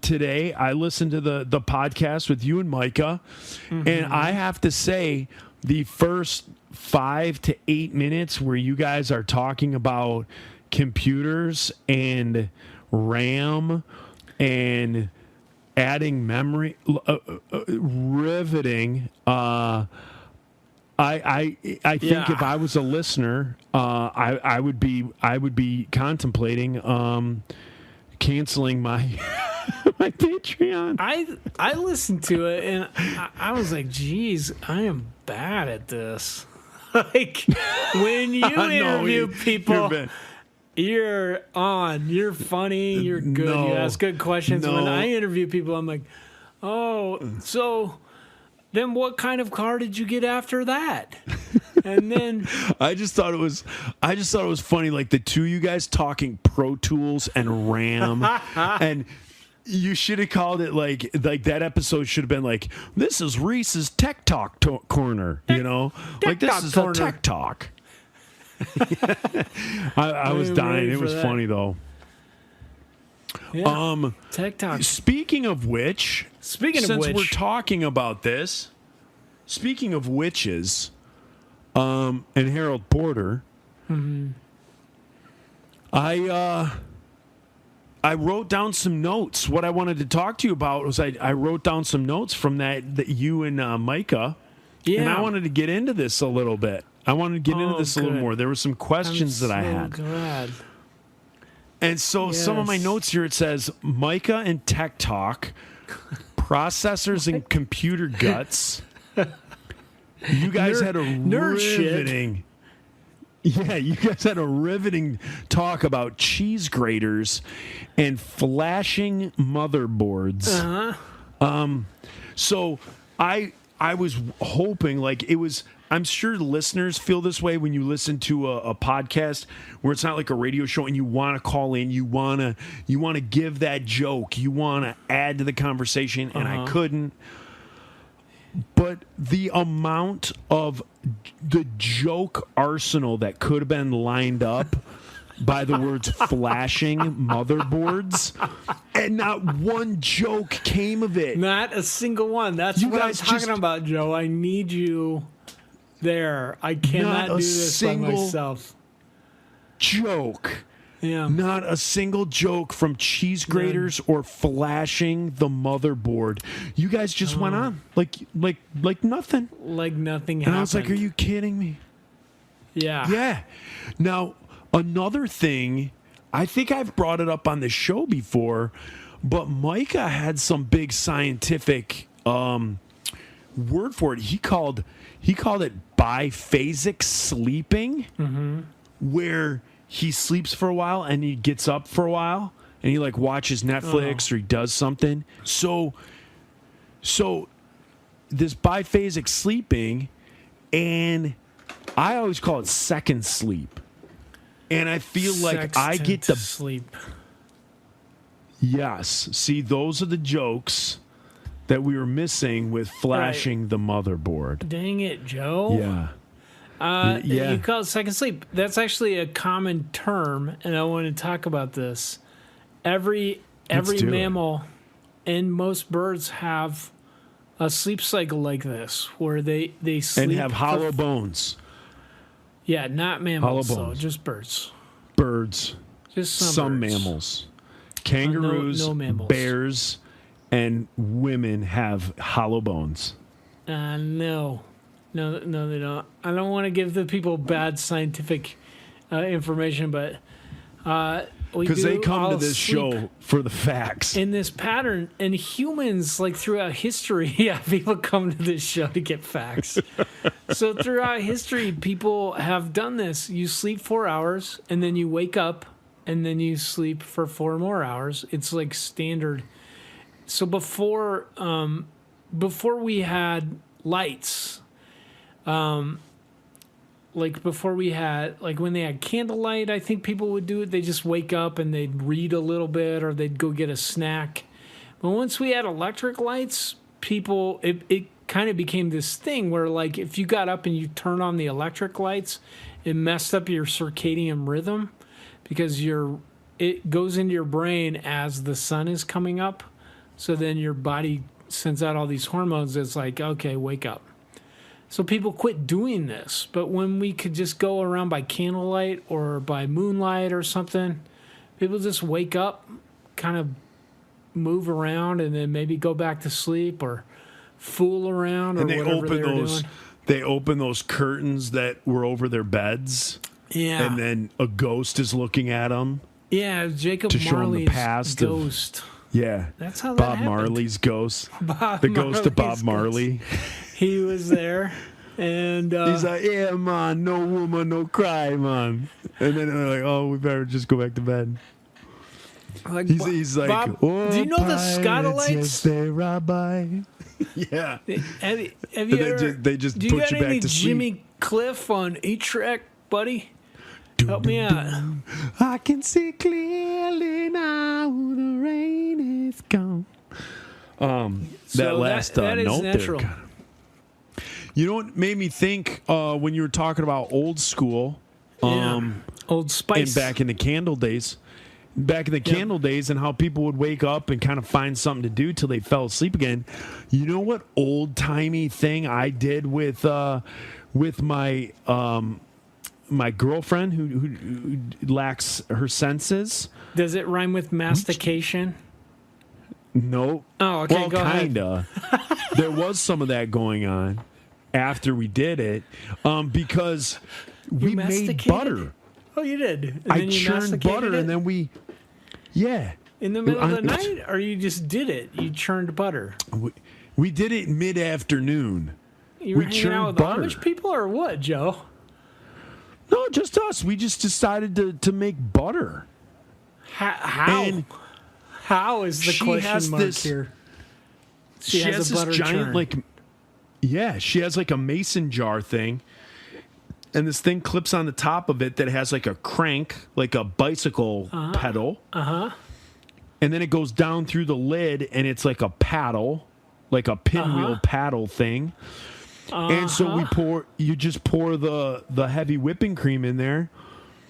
Speaker 7: Today I listened to the podcast with you and Micah, and I have to say the first 5 to 8 minutes where you guys are talking about computers and RAM and adding memory, riveting. I think if I was a listener, I would be contemplating canceling my my Patreon.
Speaker 4: I listened to it and I was like, geez, I am bad at this. Like when you interview people, you're on, you're funny, you're good, you ask good questions. When I interview people, I'm like, oh, so then what kind of car did you get after that? And then
Speaker 7: I just thought it was funny, like the two of you guys talking Pro Tools and RAM You should have called it like that episode should have been like, this is Reese's Tech Talk corner, you know? Like, this
Speaker 4: Talk
Speaker 7: is
Speaker 4: corner.
Speaker 7: a Tech Talk. I was
Speaker 4: I'm
Speaker 7: dying.
Speaker 4: ready
Speaker 7: It
Speaker 4: for
Speaker 7: was
Speaker 4: that.
Speaker 7: funny, though.
Speaker 4: Yeah. TikTok.
Speaker 7: Speaking of which,
Speaker 4: Speaking of
Speaker 7: since
Speaker 4: which,
Speaker 7: we're talking about this, speaking of witches, and Harold Porter, I wrote down some notes. What I wanted to talk to you about was I wrote down some notes from that you and Micah, and I wanted to get into this a little bit. I wanted to get into this a little
Speaker 4: good.
Speaker 7: more. There were some questions that I had.
Speaker 4: Glad.
Speaker 7: And so some of my
Speaker 4: Yes.
Speaker 7: notes here, it says Micah and Tech Talk, processors and computer guts. You guys had a
Speaker 4: nerd shit.
Speaker 7: riveting. Yeah, you guys had a riveting talk about cheese graters and flashing motherboards. So I was hoping, like, it was. I'm sure listeners feel this way when you listen to a podcast where it's not like a radio show and you want to call in, you want to give that joke, you want to add to the conversation, and I couldn't. But the amount of the joke arsenal that could have been lined up by the words flashing motherboards, and not one joke came of it.
Speaker 4: Not a single one. That's
Speaker 7: You
Speaker 4: what I'm
Speaker 7: guys
Speaker 4: talking
Speaker 7: just-
Speaker 4: about, Joe. I need you there. I cannot
Speaker 7: Not
Speaker 4: do
Speaker 7: a
Speaker 4: this by
Speaker 7: single-
Speaker 4: myself.
Speaker 7: Joke.
Speaker 4: Yeah.
Speaker 7: Not a single joke from cheese graters or flashing the motherboard. You guys just went on like nothing.
Speaker 4: Like nothing
Speaker 7: And
Speaker 4: happened.
Speaker 7: I was like, are you kidding me?
Speaker 4: Yeah.
Speaker 7: Yeah. Now, another thing, I think I've brought it up on the show before, but Micah had some big scientific word for it. He called it biphasic sleeping, where he sleeps for a while and he gets up for a while and he like watches Netflix or he does something. So this biphasic sleeping, and I always call it second sleep. And I feel like I get
Speaker 4: Sextant
Speaker 7: the
Speaker 4: sleep.
Speaker 7: yes. See, those are the jokes that we were missing with flashing the motherboard.
Speaker 4: Dang it, Joe.
Speaker 7: Yeah.
Speaker 4: Yeah. You call it second sleep. That's actually a common term, and I want to talk about this. Every
Speaker 7: do it.
Speaker 4: mammal and most birds have a sleep cycle like this, where they sleep
Speaker 7: And have
Speaker 4: for-
Speaker 7: hollow bones.
Speaker 4: Yeah, not mammals,
Speaker 7: hollow
Speaker 4: though,
Speaker 7: bones.
Speaker 4: just birds.
Speaker 7: Birds.
Speaker 4: Just
Speaker 7: Some
Speaker 4: birds.
Speaker 7: mammals. Kangaroos,
Speaker 4: no mammals.
Speaker 7: bears, and women have hollow bones.
Speaker 4: No, they don't. I don't want to give the people bad scientific information, but
Speaker 7: Because they come to this show for the facts.
Speaker 4: in this pattern. And humans, like throughout history, yeah, people come to this show to get facts. So throughout history, people have done this. You sleep 4 hours, and then you wake up, and then you sleep for 4 more hours. It's like standard. So before we had lights, like before we had, like when they had candlelight, I think people would do it. They just wake up and they'd read a little bit, or they'd go get a snack. But once we had electric lights, it kind of became this thing where, like, if you got up and you turn on the electric lights, it messed up your circadian rhythm, because it goes into your brain as the sun is coming up. So then your body sends out all these hormones. It's like, okay, wake up. So people quit doing this. But when we could just go around by candlelight or by moonlight or something, people just wake up, kind of move around, and then maybe go back to sleep or fool around, or
Speaker 7: And they
Speaker 4: whatever
Speaker 7: open
Speaker 4: they were
Speaker 7: those
Speaker 4: doing.
Speaker 7: they open those curtains that were over their beds.
Speaker 4: Yeah.
Speaker 7: And then a ghost is looking at them.
Speaker 4: Yeah, Jacob
Speaker 7: to show 'em the
Speaker 4: Marley's
Speaker 7: past of-
Speaker 4: ghost.
Speaker 7: Yeah.
Speaker 4: That's how that
Speaker 7: Bob
Speaker 4: happened.
Speaker 7: Marley's ghost.
Speaker 4: Bob
Speaker 7: The ghost of
Speaker 4: Marley's
Speaker 7: Bob Marley.
Speaker 4: He was there. And
Speaker 7: He's like, yeah, man, no woman, no cry, man. And then they're like, oh, we better just go back to bed.
Speaker 4: like,
Speaker 7: He's like,
Speaker 4: Bob,
Speaker 7: oh,
Speaker 4: do you know the
Speaker 7: pirates, yes,
Speaker 4: Scotalites?
Speaker 7: they ride by. Yeah.
Speaker 4: Have you
Speaker 7: They
Speaker 4: ever,
Speaker 7: they just
Speaker 4: do you
Speaker 7: put
Speaker 4: got
Speaker 7: you back
Speaker 4: any
Speaker 7: to sleep.
Speaker 4: Jimmy Cliff on 8-track, buddy? Help me out.
Speaker 7: I can see clearly now the rain is gone. That
Speaker 4: So
Speaker 7: last
Speaker 4: that is
Speaker 7: note
Speaker 4: natural.
Speaker 7: there. You know what made me think when you were talking about old school,
Speaker 4: Old Spice.
Speaker 7: and back in the candle days, and how people would wake up and kind of find something to do till they fell asleep again. You know what old timey thing I did with my my girlfriend who lacks her senses?
Speaker 4: Does it rhyme with mastication?
Speaker 7: No.
Speaker 4: Oh, okay,
Speaker 7: Well,
Speaker 4: go ahead.
Speaker 7: kinda. There was some of that going on after we did it, because we made
Speaker 4: masticated?
Speaker 7: butter.
Speaker 4: Oh, you did. And
Speaker 7: I
Speaker 4: then you
Speaker 7: churned
Speaker 4: masticated
Speaker 7: butter,
Speaker 4: it?
Speaker 7: and then we,
Speaker 4: in the middle of the
Speaker 7: I-
Speaker 4: night, or you just did it? You churned butter.
Speaker 7: we did it mid-afternoon.
Speaker 4: You were
Speaker 7: We
Speaker 4: hanging
Speaker 7: churned
Speaker 4: out with
Speaker 7: butter.
Speaker 4: Amish people, or what, Joe?
Speaker 7: No, just us. We just decided to make butter.
Speaker 4: How?
Speaker 7: And
Speaker 4: How is the
Speaker 7: she
Speaker 4: question
Speaker 7: has
Speaker 4: mark
Speaker 7: this-
Speaker 4: here?
Speaker 7: She has
Speaker 4: a
Speaker 7: this
Speaker 4: butter
Speaker 7: giant
Speaker 4: churn.
Speaker 7: she has like a mason jar thing, and this thing clips on the top of it that has like a crank, like a bicycle pedal. And then it goes down through the lid, and it's like a paddle, like a pinwheel paddle thing. And so you just pour the heavy whipping cream in there,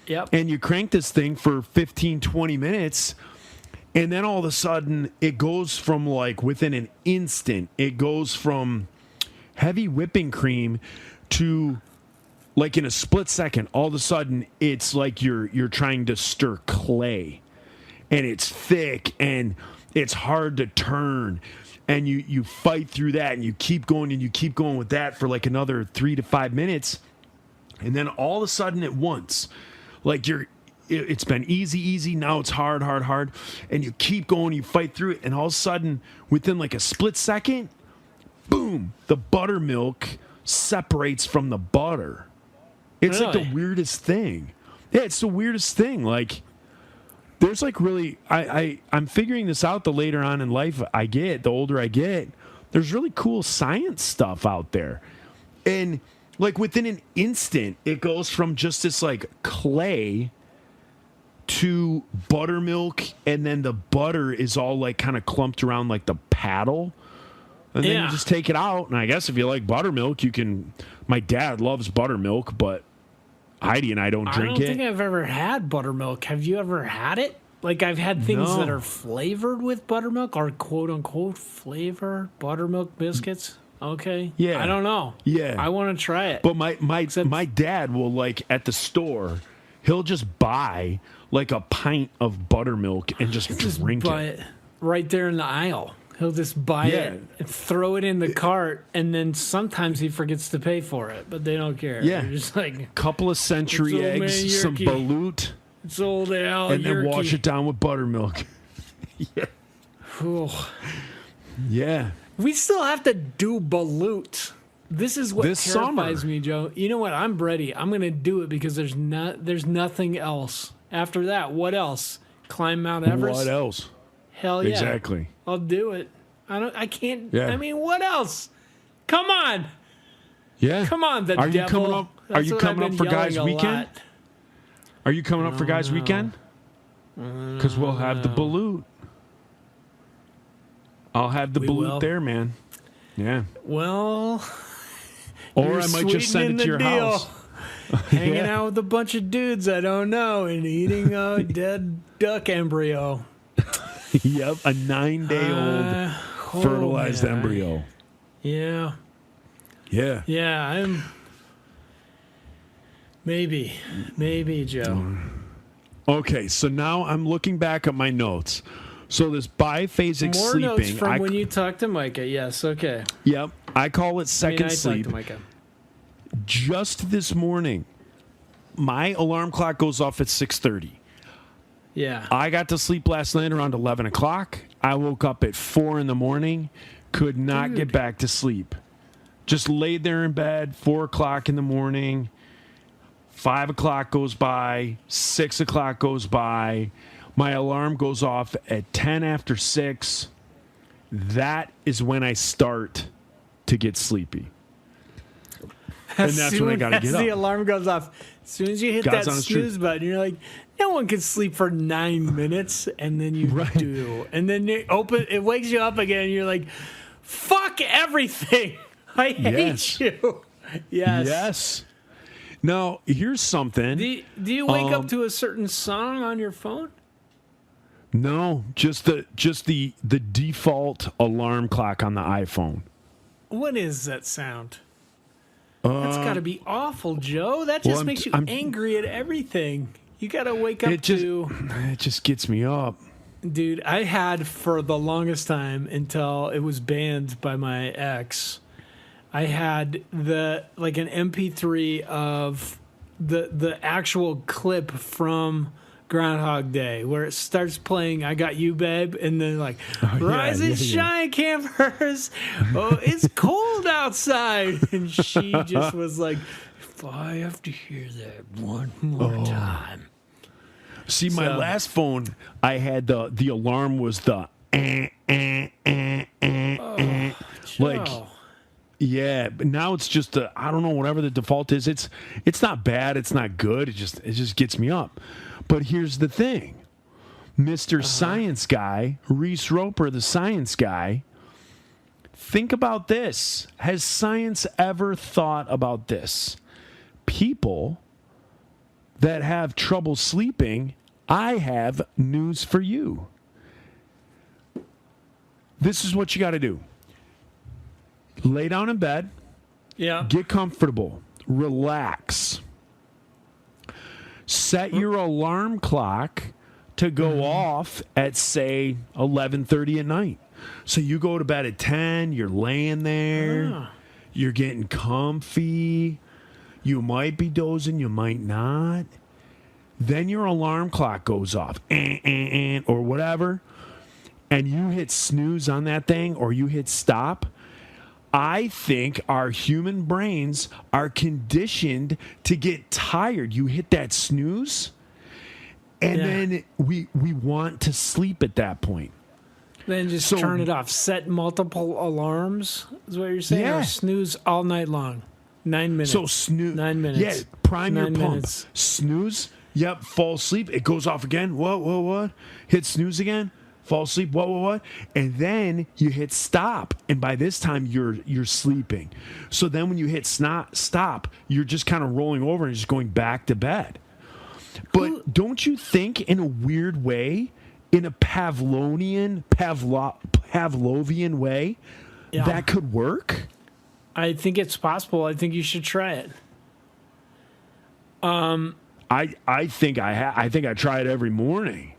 Speaker 4: Yep.
Speaker 7: and you crank this thing for 15, 20 minutes. And then all of a sudden, it goes from like within an instant, it goes from heavy whipping cream to like in a split second. All of a sudden, it's like you're trying to stir clay, and it's thick and it's hard to turn. And you fight through that, and you keep going with that for like another 3 to 5 minutes. And then all of a sudden at once, like it's been easy. Now it's hard. And you keep going, you fight through it. And all of a sudden, within like a split second, boom, the buttermilk separates from the butter. It's like
Speaker 4: Really?
Speaker 7: the weirdest thing. Yeah, it's the weirdest thing. Like, there's like really, I'm figuring this out the later on in life the older I get, there's really cool science stuff out there. And like within an instant, it goes from just this like clay to buttermilk, and then the butter is all like kind of clumped around like the paddle. And then
Speaker 4: Yeah.
Speaker 7: you just take it out. And I guess if you like buttermilk, you can. My dad loves buttermilk, but Heidi and I don't
Speaker 4: I
Speaker 7: drink
Speaker 4: don't
Speaker 7: it.
Speaker 4: think I've ever had buttermilk. Have you ever had it? Like, I've had things
Speaker 7: No.
Speaker 4: that are flavored with buttermilk, or quote unquote flavor buttermilk biscuits. Okay.
Speaker 7: Yeah.
Speaker 4: I don't know.
Speaker 7: Yeah.
Speaker 4: I want to try it.
Speaker 7: But my dad will, like, at the store, he'll just buy like a pint of buttermilk and just drink
Speaker 4: buy
Speaker 7: it.
Speaker 4: it right there in the aisle. He'll just buy
Speaker 7: Yeah.
Speaker 4: it and throw it in the cart, and then sometimes he forgets to pay for it, but they don't care.
Speaker 7: Yeah.
Speaker 4: They're just like,
Speaker 7: Couple of century
Speaker 4: It's old
Speaker 7: eggs,
Speaker 4: man
Speaker 7: some
Speaker 4: Yerky.
Speaker 7: balut,
Speaker 4: it's old Al
Speaker 7: and then
Speaker 4: Yerky.
Speaker 7: wash it down with buttermilk.
Speaker 4: Ooh.
Speaker 7: Yeah.
Speaker 4: We still have to do balut. This is what
Speaker 7: This
Speaker 4: terrifies
Speaker 7: summer.
Speaker 4: me, Joe. You know what? I'm ready. I'm going to do it because there's nothing else. After that, what else? Climb Mount Everest?
Speaker 7: What else?
Speaker 4: Hell yeah.
Speaker 7: Exactly.
Speaker 4: I'll do it. I can't.
Speaker 7: Yeah.
Speaker 4: I mean, what else? Come on.
Speaker 7: Yeah.
Speaker 4: Come on, the
Speaker 7: Are you
Speaker 4: devil.
Speaker 7: coming up? Are
Speaker 4: That's
Speaker 7: you
Speaker 4: what
Speaker 7: coming
Speaker 4: I've
Speaker 7: up
Speaker 4: been
Speaker 7: for guys'
Speaker 4: yelling a
Speaker 7: weekend?
Speaker 4: lot.
Speaker 7: Are you coming up for guys' weekend? Because we'll have the balut. I'll have the
Speaker 4: We
Speaker 7: balut
Speaker 4: will.
Speaker 7: there, man. Yeah.
Speaker 4: Well,
Speaker 7: Or
Speaker 4: you're
Speaker 7: I might just
Speaker 4: sweetening
Speaker 7: send it to your
Speaker 4: the deal.
Speaker 7: house.
Speaker 4: Hanging
Speaker 7: Yeah.
Speaker 4: out with a bunch of dudes I don't know and eating a dead duck embryo.
Speaker 7: Yep, a 9-day-old fertilized
Speaker 4: man.
Speaker 7: embryo.
Speaker 4: Yeah.
Speaker 7: Yeah.
Speaker 4: Yeah, I'm. Maybe, Joe.
Speaker 7: Okay, so now I'm looking back at my notes. So this biphasic
Speaker 4: More
Speaker 7: sleeping.
Speaker 4: notes from when you talked to Micah. Yes, okay.
Speaker 7: Yep, I call it
Speaker 4: I
Speaker 7: second
Speaker 4: talked
Speaker 7: sleep.
Speaker 4: to Micah.
Speaker 7: Just this morning, my alarm clock goes off at 6:30.
Speaker 4: Yeah.
Speaker 7: I got to sleep last night around 11 o'clock. I woke up at 4 in the morning, could not get back to sleep. Just laid there in bed, 4 o'clock in the morning. 5 o'clock goes by, 6 o'clock goes by. My alarm goes off at 10 after 6. That is when I start to get sleepy. And that's when I got to get
Speaker 4: the
Speaker 7: up.
Speaker 4: alarm goes off. As soon as you hit
Speaker 7: God's
Speaker 4: that
Speaker 7: honest truth.
Speaker 4: snooze button, you're like, no one can sleep for 9 minutes, and then you
Speaker 7: Right.
Speaker 4: do. And then it wakes you up again, and you're like, fuck everything. I hate
Speaker 7: Yes.
Speaker 4: you. Yes.
Speaker 7: Yes. Now, here's something.
Speaker 4: Do you wake up to a certain song on your phone?
Speaker 7: No, just the default alarm clock on the iPhone.
Speaker 4: What is that sound? That's got to be awful, Joe. That just makes you angry at everything. You got to wake up
Speaker 7: It just gets me up.
Speaker 4: Dude, I had for the longest time until it was banned by my ex. I had an MP3 of the actual clip from Groundhog Day where it starts playing "I Got You, Babe," and then "Rise and shine, campers. Oh, it's cold outside," and she just was like, "If I have to hear that one more time."
Speaker 7: See, my last phone, I had the alarm was the like.
Speaker 4: Joe.
Speaker 7: Yeah, but now it's just I don't know, whatever the default is. It's not bad, it's not good. It just gets me up. But here's the thing. Mr. Science Guy, Reese Roper, the science guy, think about this. Has science ever thought about this? People that have trouble sleeping, I have news for you. This is what you got to do. Lay down in bed,
Speaker 4: Yeah.
Speaker 7: get comfortable, relax. Set your alarm clock to go off at, say, 11:30 at night. So you go to bed at 10, you're laying there, you're getting comfy, you might be dozing, you might not. Then your alarm clock goes off, or whatever, and you hit snooze on that thing or you hit stop. I think our human brains are conditioned to get tired. You hit that snooze, and then we want to sleep at that point.
Speaker 4: Then just
Speaker 7: So-
Speaker 4: turn it off. Set multiple alarms, is what you're saying?
Speaker 7: Yeah.
Speaker 4: Or snooze all night long. 9 minutes.
Speaker 7: So snooze.
Speaker 4: 9 minutes.
Speaker 7: Yeah, prime your
Speaker 4: 9
Speaker 7: pump.
Speaker 4: minutes.
Speaker 7: Snooze. Yep, fall asleep. It goes off again. What? Hit snooze again. Fall asleep. What? And then you hit stop, and by this time you're sleeping. So then when you hit stop, you're just kind of rolling over and just going back to bed. But don't you think, in a weird way, in a Pavlovian way,
Speaker 4: Yeah.
Speaker 7: that could work?
Speaker 4: I think it's possible. I think you should try it.
Speaker 7: I think I try it every morning.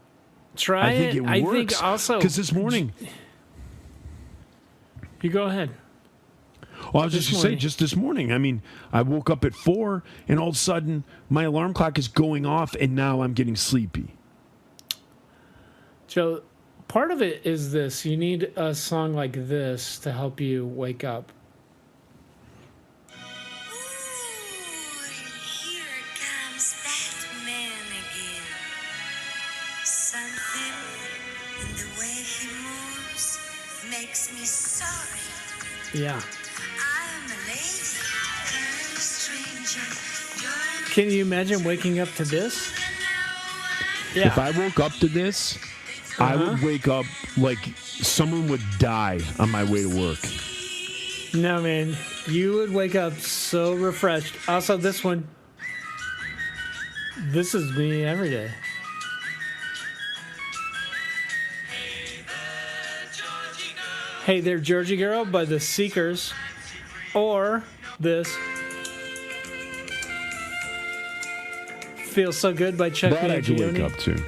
Speaker 4: Try
Speaker 7: I think
Speaker 4: it.
Speaker 7: it
Speaker 4: I
Speaker 7: works.
Speaker 4: think also.
Speaker 7: Because this morning,
Speaker 4: You go ahead.
Speaker 7: well, I was just going to say,
Speaker 4: morning.
Speaker 7: just this morning, I mean, I woke up at 4, and all of a sudden, my alarm clock is going off, and now I'm getting sleepy.
Speaker 4: Joe, part of it is this. You need a song like this to help you wake up.
Speaker 5: Here comes that man again. Something in the way he moves makes me sorry.
Speaker 4: Yeah.
Speaker 5: I'm a lady, kind of stranger. You're
Speaker 4: Can you imagine waking up to this? Yeah.
Speaker 7: If I woke up to this, I would wake up like someone would die on my way to work.
Speaker 4: No, man. You would wake up so refreshed. Also, this one. This is me every day. Hey There, Georgie Girl by The Seekers. Or this. Feels So Good by Chuck
Speaker 7: That I could wake
Speaker 4: Mangione.
Speaker 7: up to.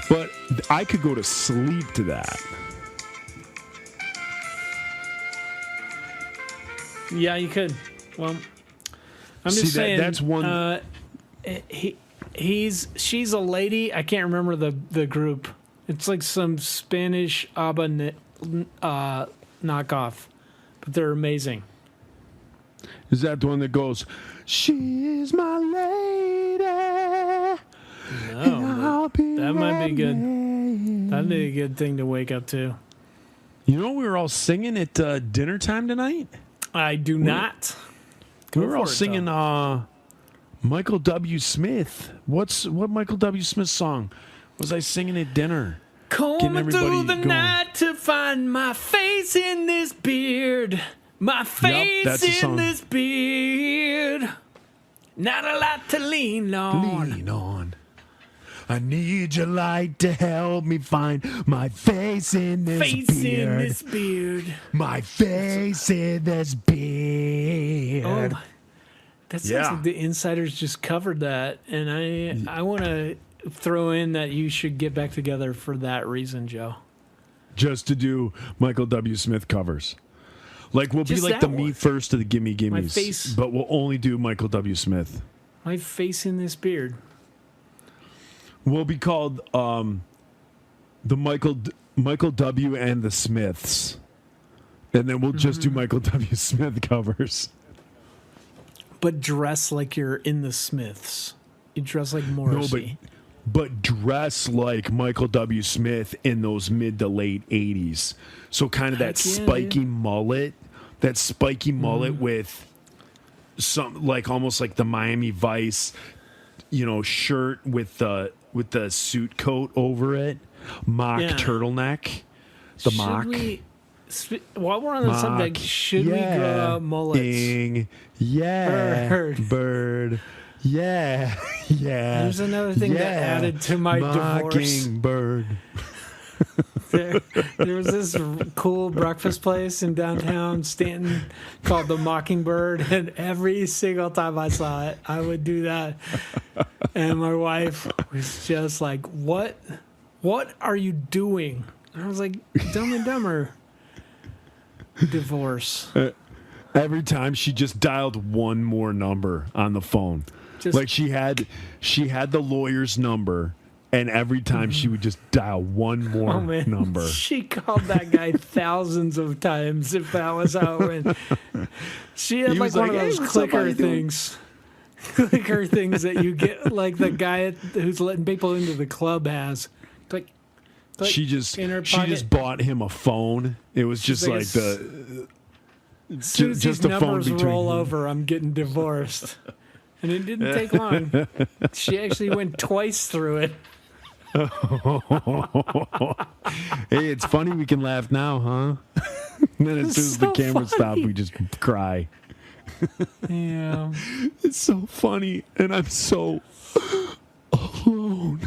Speaker 7: But I could go to sleep to that.
Speaker 4: Yeah, you could. Well, I'm
Speaker 7: See,
Speaker 4: just saying.
Speaker 7: that's one-
Speaker 4: She's a lady. I can't remember the group. It's like some Spanish ABBA knockoff, but they're amazing.
Speaker 7: Is that the one that goes, "She's my lady"?
Speaker 4: No, that might be good. That'd be a good thing to wake up to.
Speaker 7: You know, we were all singing at dinner time tonight.
Speaker 4: I do not,
Speaker 7: We were all singing Michael W. Smith. What Michael W. Smith song was I singing at dinner?
Speaker 4: Combing through the night to find my face in this beard. My face
Speaker 7: that's the
Speaker 4: in
Speaker 7: song.
Speaker 4: this beard. Not a lot to lean on.
Speaker 7: Lean on. I need your light to help me find my face in this
Speaker 4: Face
Speaker 7: beard.
Speaker 4: in this beard.
Speaker 7: My face in this beard.
Speaker 4: Oh, that sounds
Speaker 7: Yeah.
Speaker 4: like the Insiders just covered that, and I want to throw in that you should get back together for that reason, Joe.
Speaker 7: Just to do Michael W. Smith covers. Like, we'll
Speaker 4: Just
Speaker 7: be like
Speaker 4: that
Speaker 7: the Me
Speaker 4: one.
Speaker 7: First of the Gimme Gimmes.
Speaker 4: face.
Speaker 7: But we'll only do Michael W. Smith.
Speaker 4: My face in this beard.
Speaker 7: We'll be called the Michael W. and the Smiths. And then we'll just do Michael W. Smith covers.
Speaker 4: But dress like you're in the Smiths. You dress like Morrissey.
Speaker 7: But dress like Michael W. Smith in those mid to late 80s. So kind of that
Speaker 4: Heck yeah,
Speaker 7: spiky
Speaker 4: dude.
Speaker 7: mullet. That spiky mullet with some, like, almost like the Miami Vice, shirt with the suit coat over it. Mock
Speaker 4: Yeah.
Speaker 7: turtleneck. The
Speaker 4: Should
Speaker 7: mock.
Speaker 4: While we're on the subject, should we grow out mullets?
Speaker 7: Ing. Yeah.
Speaker 4: Bird.
Speaker 7: Bird. Yeah. Yeah.
Speaker 4: There's another thing that added to my divorce.
Speaker 7: Mockingbird.
Speaker 4: There was this cool breakfast place in downtown Stanton called the Mockingbird, and every single time I saw it, I would do that. And my wife was just like, "What are you doing?" And I was like, "Dumb and Dumber." Divorce.
Speaker 7: Every time she just dialed one more number on the phone.
Speaker 4: Just-
Speaker 7: Like she had the lawyer's number, and every time she would just dial one more
Speaker 4: Oh man,
Speaker 7: number.
Speaker 4: she called that guy thousands of times. If that was how it went, she had
Speaker 7: He
Speaker 4: like
Speaker 7: was
Speaker 4: one
Speaker 7: like,
Speaker 4: of
Speaker 7: "Hey,
Speaker 4: those
Speaker 7: what's up? How
Speaker 4: clicker
Speaker 7: you doing?"
Speaker 4: things, clicker things that you get, like the guy who's letting people into the club has. Click. click,
Speaker 7: She just
Speaker 4: in her pocket.
Speaker 7: bought him a phone. It was just
Speaker 4: like
Speaker 7: like
Speaker 4: a
Speaker 7: the
Speaker 4: As soon as
Speaker 7: just
Speaker 4: these
Speaker 7: a phone
Speaker 4: numbers
Speaker 7: between
Speaker 4: roll
Speaker 7: you.
Speaker 4: over, I'm getting divorced. And it didn't take long. She actually went twice through it.
Speaker 7: Hey, it's funny we can laugh now, huh? And then as soon as the
Speaker 4: So
Speaker 7: camera stops,
Speaker 4: funny.
Speaker 7: we just cry.
Speaker 4: Yeah.
Speaker 7: It's so funny, and I'm so alone.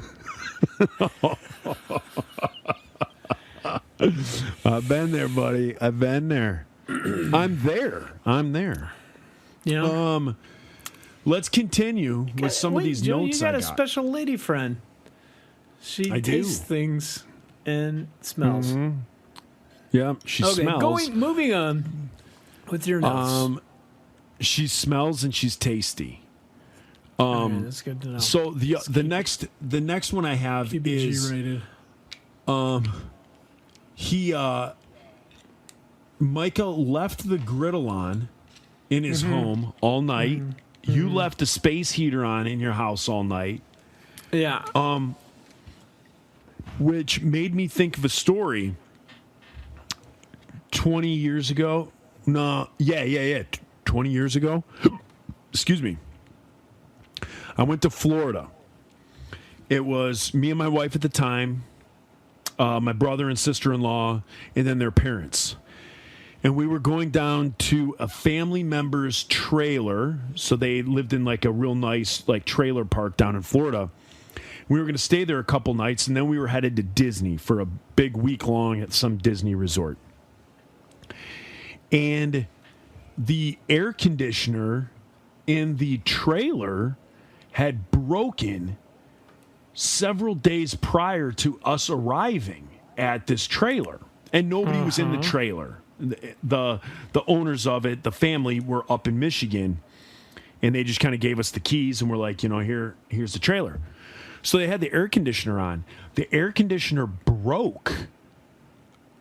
Speaker 7: I've been there, buddy. I've been there. I'm there.
Speaker 4: You know?
Speaker 7: Let's continue with some
Speaker 4: Wait,
Speaker 7: of these
Speaker 4: Joe,
Speaker 7: notes
Speaker 4: you got
Speaker 7: I
Speaker 4: a
Speaker 7: got.
Speaker 4: special lady friend. She
Speaker 7: I do.
Speaker 4: tastes things and smells.
Speaker 7: Yeah, she
Speaker 4: Okay,
Speaker 7: smells.
Speaker 4: moving on with your notes.
Speaker 7: She smells and she's tasty.
Speaker 4: Okay, that's good to know.
Speaker 7: So the next one I have
Speaker 4: PBG
Speaker 7: is
Speaker 4: rated.
Speaker 7: Michael left the griddle on in his home all night. You left a space heater on in your house all night,
Speaker 4: Yeah.
Speaker 7: which made me think of a story 20 years ago. No, yeah. 20 years ago. Excuse me. I went to Florida. It was me and my wife at the time, my brother and sister-in-law, and then their parents. And we were going down to a family member's trailer. So they lived in like a real nice like trailer park down in Florida. We were going to stay there a couple nights, and then we were headed to Disney for a big week long at some Disney resort. And the air conditioner in the trailer had broken several days prior to us arriving at this trailer, and nobody was in the trailer. The owners of it, the family, were up in Michigan, and they just kind of gave us the keys and were like, here's the trailer. So they had the air conditioner on. The air conditioner broke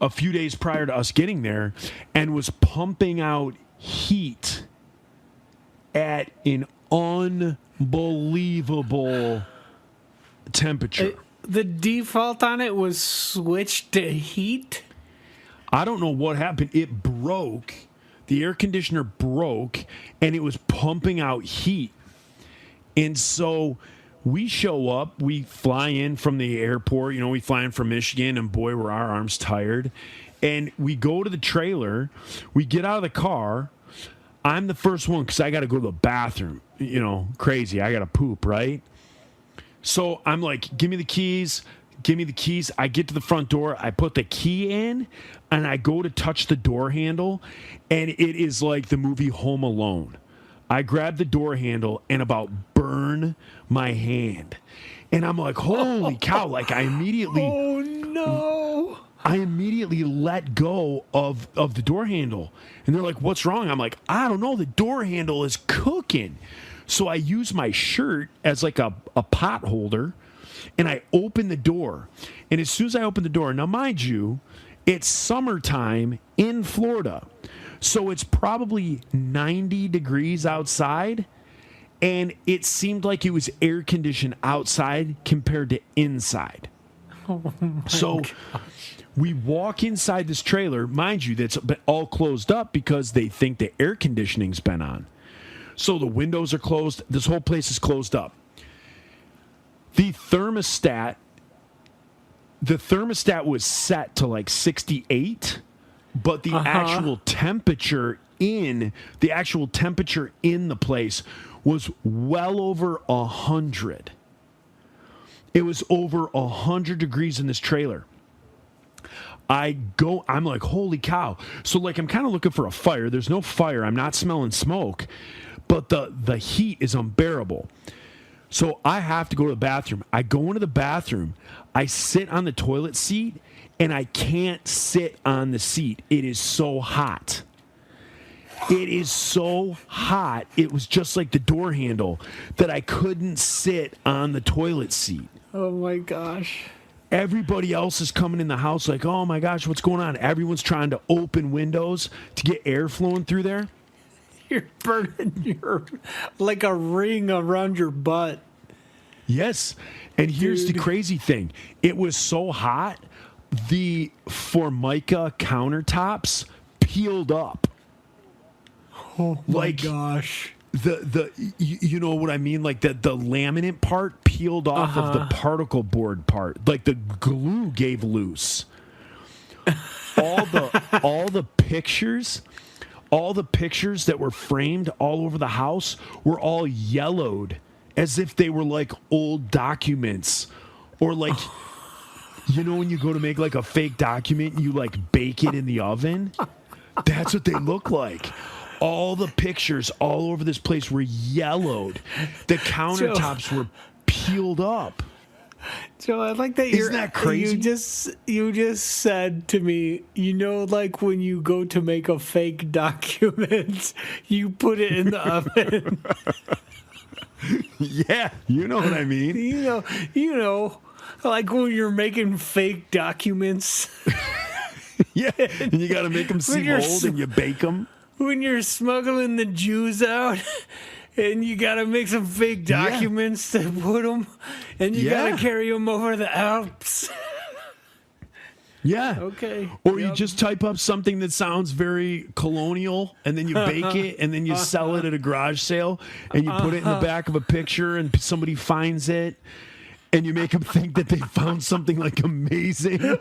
Speaker 7: a few days prior to us getting there and was pumping out heat at an unbelievable temperature.
Speaker 4: The default on it was switched to heat.
Speaker 7: I don't know what happened. It broke. The air conditioner broke, and it was pumping out heat. And so we show up, we fly in from the airport, we fly in from Michigan, and boy, were our arms tired. And we go to the trailer, we get out of the car. I'm the first one because I got to go to the bathroom, crazy. I got to poop, right? So I'm like, give me the keys. I get to the front door. I put the key in, and I go to touch the door handle, and it is like the movie Home Alone. I grab the door handle and about burn my hand. And I'm like, holy cow. Like, I immediately...
Speaker 4: Oh, no.
Speaker 7: I immediately let go of the door handle. And they're like, what's wrong? I'm like, I don't know. The door handle is cooking. So I use my shirt as like a pot holder, and I open the door. And as soon as I open the door, now mind you, it's summertime in Florida. So it's probably 90 degrees outside, and it seemed like it was air conditioned outside compared to inside.
Speaker 4: Oh
Speaker 7: so
Speaker 4: gosh.
Speaker 7: We walk inside this trailer, mind you, that's all closed up because they think the air conditioning's been on. So the windows are closed. This whole place is closed up. The thermostat was set to like 68, but the actual temperature in the place was well over 100. It was over 100 degrees in this trailer. I'm like, holy cow. So like, I'm kind of looking for a fire. There's no fire. I'm not smelling smoke, but the heat is unbearable. So I have to go to the bathroom. I go into the bathroom. I sit on the toilet seat, and I can't sit on the seat. It is so hot. It is so hot. It was just like the door handle that I couldn't sit on the toilet seat.
Speaker 4: Oh, my gosh.
Speaker 7: Everybody else is coming in the house like, oh, my gosh, what's going on? Everyone's trying to open windows to get air flowing through there.
Speaker 4: You're burning like a ring around your butt.
Speaker 7: Yes. And here's the crazy thing. It was so hot, the Formica countertops peeled up.
Speaker 4: Oh, my
Speaker 7: like,
Speaker 4: gosh.
Speaker 7: You know what I mean? Like the laminate part peeled off of the particle board part. Like the glue gave loose. All the pictures that were framed all over the house were all yellowed as if they were like old documents, or like, when you go to make like a fake document, you like bake it in the oven. That's what they look like. All the pictures all over this place were yellowed. The countertops were peeled up.
Speaker 4: Joe, I like that.
Speaker 7: Isn't that crazy?
Speaker 4: You just said to me, like when you go to make a fake document, you put it in the oven.
Speaker 7: Yeah, you know what I mean.
Speaker 4: You know, like when you're making fake documents.
Speaker 7: Yeah, and you got to make them seem old, and you bake them.
Speaker 4: When you're smuggling the Jews out, and you got to make some fake documents to put them, and you got to carry them over the Alps.
Speaker 7: Yeah.
Speaker 4: Okay.
Speaker 7: Or you just type up something that sounds very colonial, and then you bake it, and then you sell it at a garage sale, and you put it in the back of a picture, and somebody finds it, and you make them think that they found something like amazing.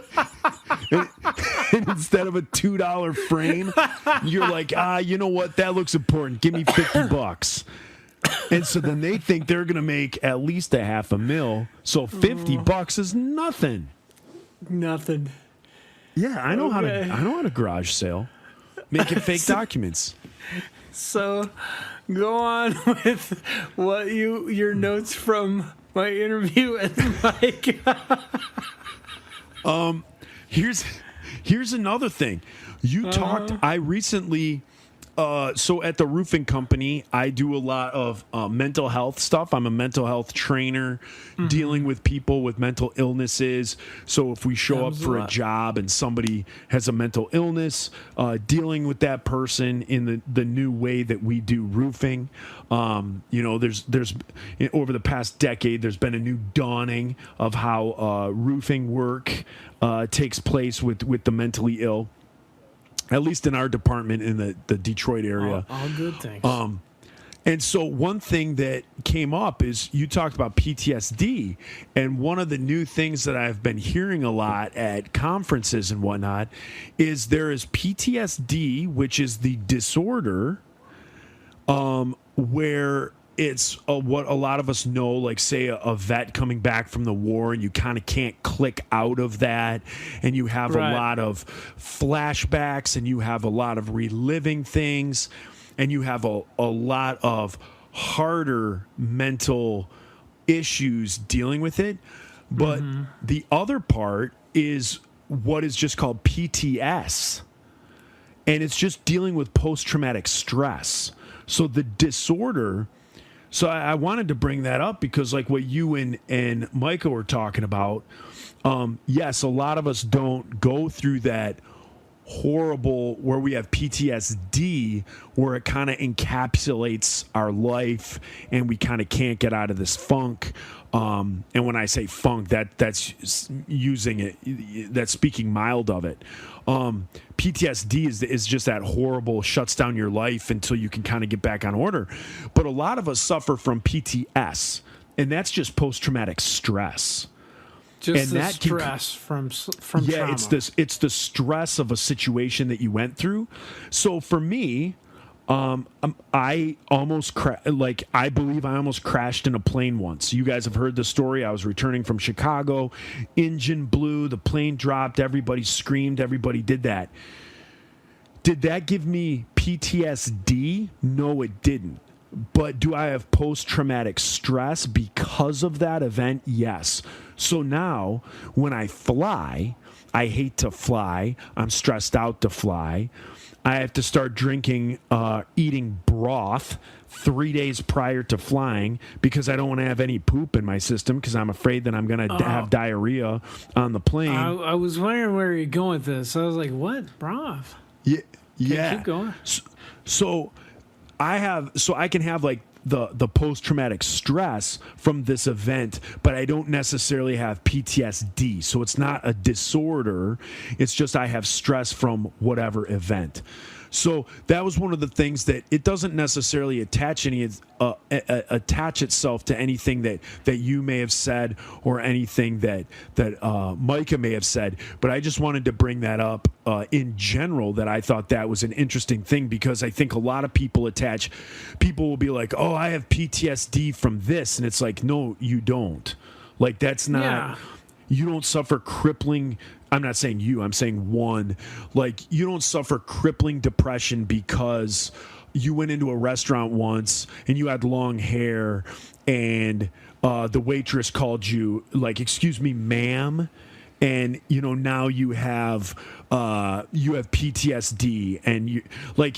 Speaker 7: and instead of a $2 frame, you're like, you know what? That looks important. Give me $50. And so then they think they're going to make at least $500,000. So $50 is nothing.
Speaker 4: Nothing.
Speaker 7: Yeah, I know how to garage sale. Making fake documents.
Speaker 4: So go on with what your notes from my interview with Mike.
Speaker 7: Here's another thing. You talked. I recently. So at the roofing company, I do a lot of mental health stuff. I'm a mental health trainer, dealing with people with mental illnesses. So if we show up for a job and somebody has a mental illness, dealing with that person in the new way that we do roofing. There's over the past decade, there's been a new dawning of how roofing work takes place with the mentally ill. at least in our department in the Detroit area.
Speaker 4: All good things.
Speaker 7: And so one thing that came up is you talked about PTSD, and one of the new things that I've been hearing a lot at conferences and whatnot is there is PTSD, which is the disorder where it's what a lot of us know, like say a vet coming back from the war, and you kind of can't click out of that, and you have a lot of flashbacks, and you have a lot of reliving things, and you have a lot of harder mental issues dealing with it. But the other part is what is just called PTS, and it's just dealing with post-traumatic stress. So the disorder... So I wanted to bring that up because like what you and Micah were talking about, yes, a lot of us don't go through that horrible where we have PTSD where it kind of encapsulates our life and we kind of can't get out of this funk. And when I say funk, that's using it, that's speaking mild of it. PTSD is just that horrible, shuts down your life until you can kind of get back on order. But a lot of us suffer from PTS, and that's just post-traumatic stress.
Speaker 4: Just
Speaker 7: and
Speaker 4: the
Speaker 7: that
Speaker 4: stress from
Speaker 7: yeah,
Speaker 4: trauma.
Speaker 7: it's the stress of a situation that you went through. So for me, I almost I believe I almost crashed in a plane once. You guys have heard the story. I was returning from Chicago, engine blew, the plane dropped, everybody screamed, everybody did that. Did that give me PTSD? No, it didn't. But do I have post-traumatic stress because of that event? Yes. So now when I fly, I hate to fly. I'm stressed out to fly. I have to start eating broth 3 days prior to flying because I don't want to have any poop in my system because I'm afraid that I'm going to have diarrhea on the plane.
Speaker 4: I was wondering where you're going with this. I was like, what? Broth?
Speaker 7: Yeah.
Speaker 4: Okay, keep going.
Speaker 7: So I can have like the post-traumatic stress from this event, but I don't necessarily have PTSD. So it's not a disorder. It's just I have stress from whatever event. So that was one of the things that it doesn't necessarily attach itself to anything that you may have said or anything that Micah may have said. But I just wanted to bring that up in general, that I thought that was an interesting thing because I think a lot of people will be like, oh, I have PTSD from this. And it's like, no, you don't. Like, that's not... Yeah. You don't suffer crippling... I'm not saying you, I'm saying one. Like, you don't suffer crippling depression because you went into a restaurant once and you had long hair and the waitress called you, like, excuse me, ma'am. And, now you have PTSD and you... Like,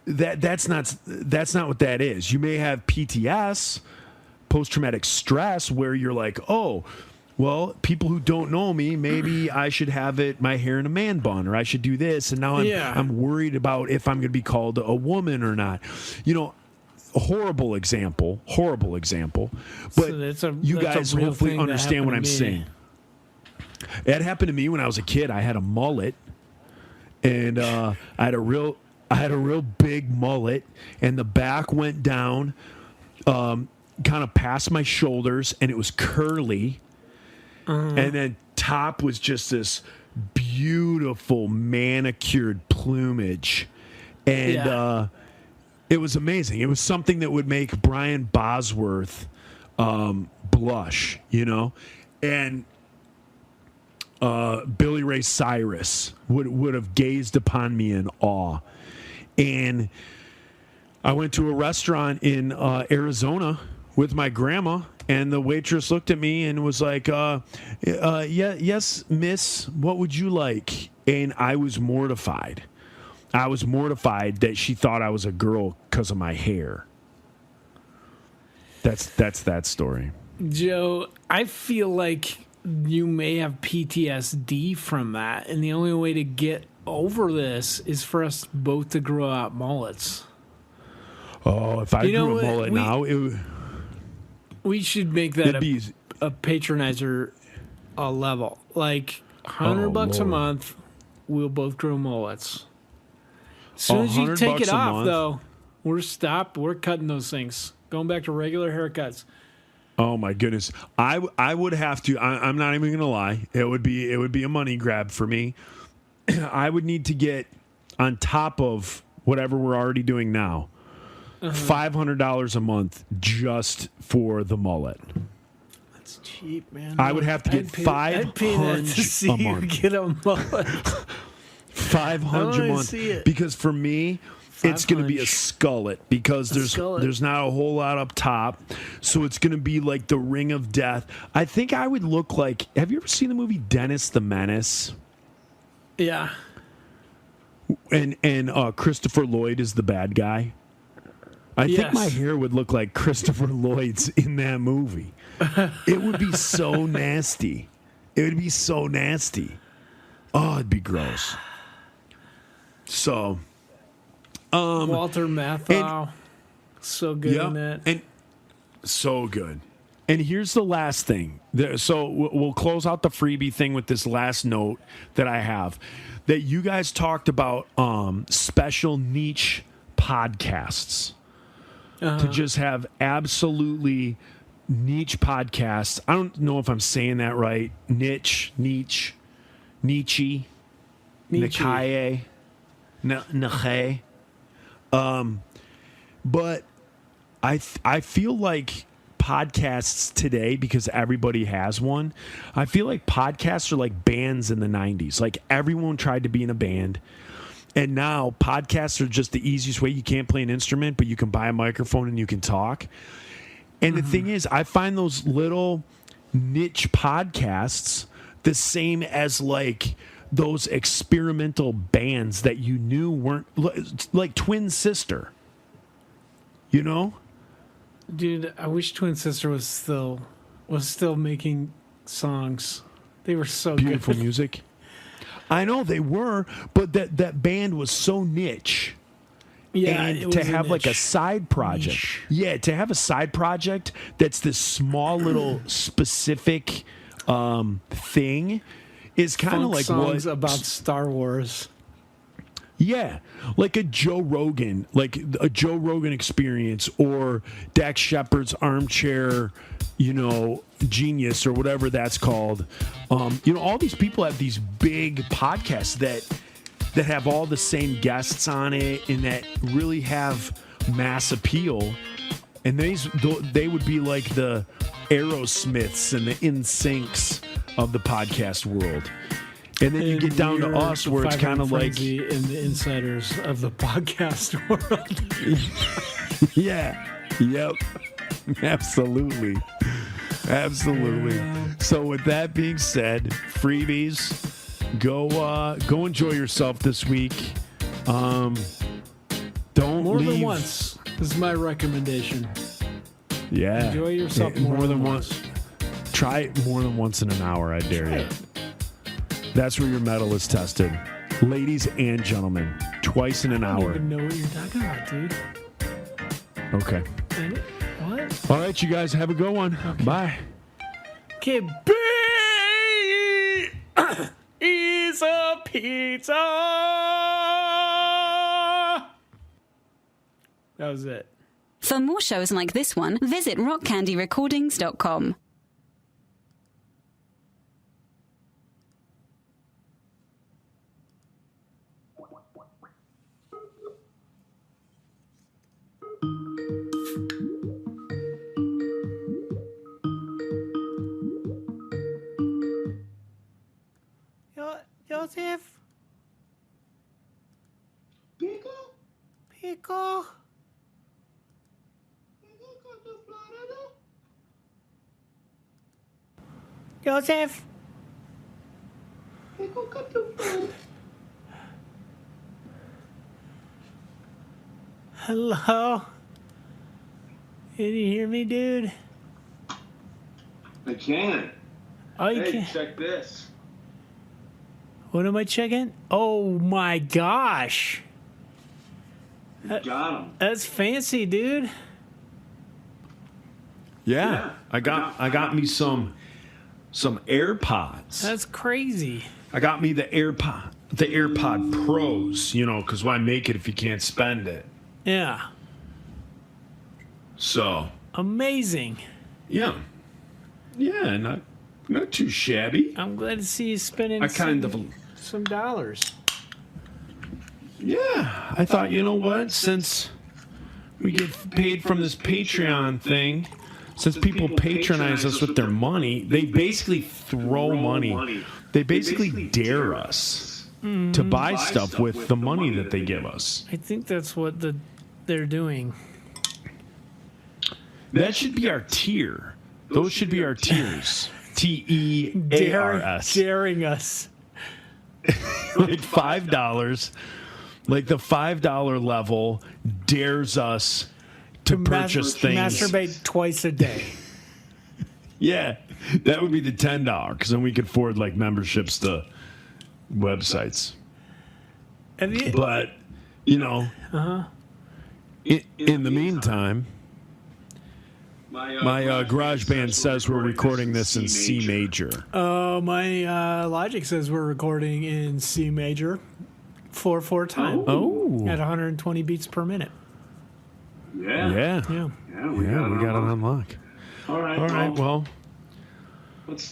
Speaker 7: that's not what that is. You may have PTS, post-traumatic stress, where you're like, oh... Well, people who don't know me, maybe I should have my hair in a man bun, or I should do this, and now I'm worried about if I'm going to be called a woman or not. A horrible example. But
Speaker 4: so
Speaker 7: you guys hopefully understand what I'm saying. It happened to me when I was a kid. I had a mullet, and I had a real big mullet, and the back went down, kind of past my shoulders, and it was curly. And then top was just this beautiful manicured plumage. And it was amazing. It was something that would make Brian Bosworth blush, And Billy Ray Cyrus would have gazed upon me in awe. And I went to a restaurant in Arizona with my grandma, and the waitress looked at me and was like, yes, miss, what would you like? And I was mortified. I was mortified that she thought I was a girl because of my hair. That's that story.
Speaker 4: Joe, I feel like you may have PTSD from that, and the only way to get over this is for us both to grow out mullets.
Speaker 7: Oh, if I grew a mullet now, it would...
Speaker 4: We should make that a patronizer level. Like $100 a month, we'll both grow mullets. As soon as you
Speaker 7: $100
Speaker 4: take it
Speaker 7: a
Speaker 4: off,
Speaker 7: month.
Speaker 4: though, we're cutting those things. Going back to regular haircuts.
Speaker 7: Oh my goodness, I would have to. I'm not even gonna lie. It would be a money grab for me. I would need to get on top of whatever we're already doing now, $500 a month just for the mullet.
Speaker 4: That's cheap, man.
Speaker 7: I would have to get
Speaker 4: I'd pay that to see
Speaker 7: $500 a
Speaker 4: you
Speaker 7: month.
Speaker 4: get a mullet.
Speaker 7: $500 a
Speaker 4: wanna
Speaker 7: month
Speaker 4: see it.
Speaker 7: because for me it's going to be a
Speaker 4: 500.
Speaker 7: skullet because
Speaker 4: skullet.
Speaker 7: there's not a whole lot up top, so it's going to be like the ring of death. I think I would look like. Have you ever seen the movie Dennis the Menace?
Speaker 4: Yeah.
Speaker 7: And Christopher Lloyd is the bad guy. I think
Speaker 4: Yes.
Speaker 7: my hair would look like Christopher Lloyd's in that movie. It would be so nasty. It would be so nasty. Oh, it'd be gross. So,
Speaker 4: Walter Matthau. So good in that.
Speaker 7: and so good. And here's the last thing. So we'll close out the freebie thing with this last note that I have. That you guys talked about special niche podcasts. To just have absolutely niche podcasts. I don't know if I'm saying that right. Niche, Nietzsche, Nikaye, Nache. But I feel like podcasts today, because everybody has one, I feel like podcasts are like bands in the 90s. Like everyone tried to be in a band. And now podcasts are just the easiest way. You can't play an instrument, but you can buy a microphone and you can talk. And the thing is, I find those little niche podcasts the same as like those experimental bands that you knew weren't like Twin Sister. You know?
Speaker 4: Dude, I wish Twin Sister was still making songs. They were so
Speaker 7: Beautiful
Speaker 4: good.
Speaker 7: music. I know they were, but that band was so niche.
Speaker 4: Yeah,
Speaker 7: And
Speaker 4: it was
Speaker 7: to have like a
Speaker 4: niche.
Speaker 7: side project.
Speaker 4: Niche.
Speaker 7: Yeah, to have a side project that's this small little specific thing is kind of
Speaker 4: Funk
Speaker 7: like
Speaker 4: songs
Speaker 7: what
Speaker 4: about Star Wars.
Speaker 7: Yeah, like a Joe Rogan experience, or Dax Shepard's Armchair, Genius, or whatever that's called. All these people have these big podcasts that have all the same guests on it and that really have mass appeal. And they would be like the Aerosmiths and the NSYNCs of the podcast world. And then you get down to
Speaker 4: we're
Speaker 7: us
Speaker 4: the
Speaker 7: where it's
Speaker 4: Five
Speaker 7: kind of
Speaker 4: Iron
Speaker 7: like,
Speaker 4: Frenzy and the insiders of the podcast world.
Speaker 7: yeah, yep, absolutely. So with that being said, freebies, go enjoy yourself this week. Don't
Speaker 4: More
Speaker 7: leave.
Speaker 4: than once is my recommendation.
Speaker 7: Yeah,
Speaker 4: Enjoy yourself more than once.
Speaker 7: Try it more than once in an hour. I dare
Speaker 4: Try
Speaker 7: you.
Speaker 4: it.
Speaker 7: That's where your metal is tested, ladies and gentlemen. Twice in an
Speaker 4: I don't
Speaker 7: hour.
Speaker 4: even know what you're talking about, dude.
Speaker 7: Okay.
Speaker 4: What?
Speaker 7: All right, you guys have a good one. Bye.
Speaker 4: Okay, B is a pizza. That was it.
Speaker 1: For more shows like this one, visit rockcandyrecordings.com.
Speaker 4: Joseph? Pico? Joseph? Hello? Can you hear me, dude?
Speaker 8: I can.
Speaker 4: Oh, you
Speaker 8: Hey,
Speaker 4: can.
Speaker 8: check this.
Speaker 4: What am I checking? Oh my gosh.
Speaker 8: Got him.
Speaker 4: That's fancy, dude.
Speaker 7: Yeah, I got me some AirPods.
Speaker 4: That's crazy.
Speaker 7: I got me the AirPod. the AirPod Pros, you know, because why make it if you can't spend it?
Speaker 4: Yeah.
Speaker 7: So,
Speaker 4: Amazing.
Speaker 7: yeah. Yeah, not too shabby.
Speaker 4: I'm glad to see you spending some dollars.
Speaker 7: Yeah, I thought, you know what, since we get paid from this Patreon thing, since people patronize us with their money, they basically throw money. They basically dare us to buy stuff with the money that they give us.
Speaker 4: I think that's what they're doing.
Speaker 7: That should be our tier. Those should be our tiers. TEARS.
Speaker 4: Daring us.
Speaker 7: Like $5. Like the $5 level dares us to purchase things.
Speaker 4: Masturbate twice a day.
Speaker 7: Yeah, that would be the $10 because then we could afford like memberships to websites. But you know, in the meantime, my garage band says we're recording this in C major.
Speaker 4: My Logic says we're recording in C major, 4/4 time.
Speaker 7: Oh,
Speaker 4: At 120 beats per minute.
Speaker 7: yeah. We got it on lock. All right. Well,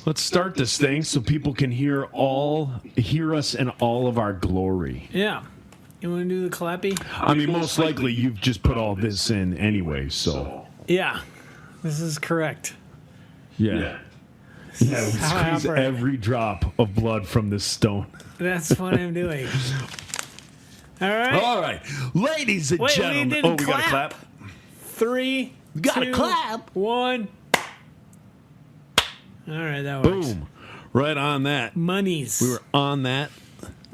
Speaker 7: let's start this thing so people can hear us in all of our glory.
Speaker 4: Yeah. You want to do the clappy?
Speaker 7: I mean, most likely you've just put all this in anyway, so.
Speaker 4: Yeah. This is correct.
Speaker 7: Yeah. Yeah, we
Speaker 4: how I
Speaker 7: squeeze
Speaker 4: operate.
Speaker 7: every drop of blood from this stone.
Speaker 4: That's what I'm doing. All right.
Speaker 7: All right. Ladies and
Speaker 4: Wait, we
Speaker 7: gentlemen.
Speaker 4: didn't
Speaker 7: We got to
Speaker 4: clap.
Speaker 7: clap.
Speaker 4: 3,
Speaker 7: Gotta
Speaker 4: 2,
Speaker 7: clap.
Speaker 4: 1. All right, that works.
Speaker 7: Boom. Right on that.
Speaker 4: Monies.
Speaker 7: We were on that.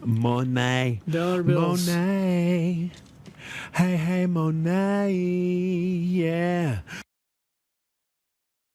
Speaker 7: Monet.
Speaker 4: Dollar bills.
Speaker 7: Monet. Hey, Monet. Yeah.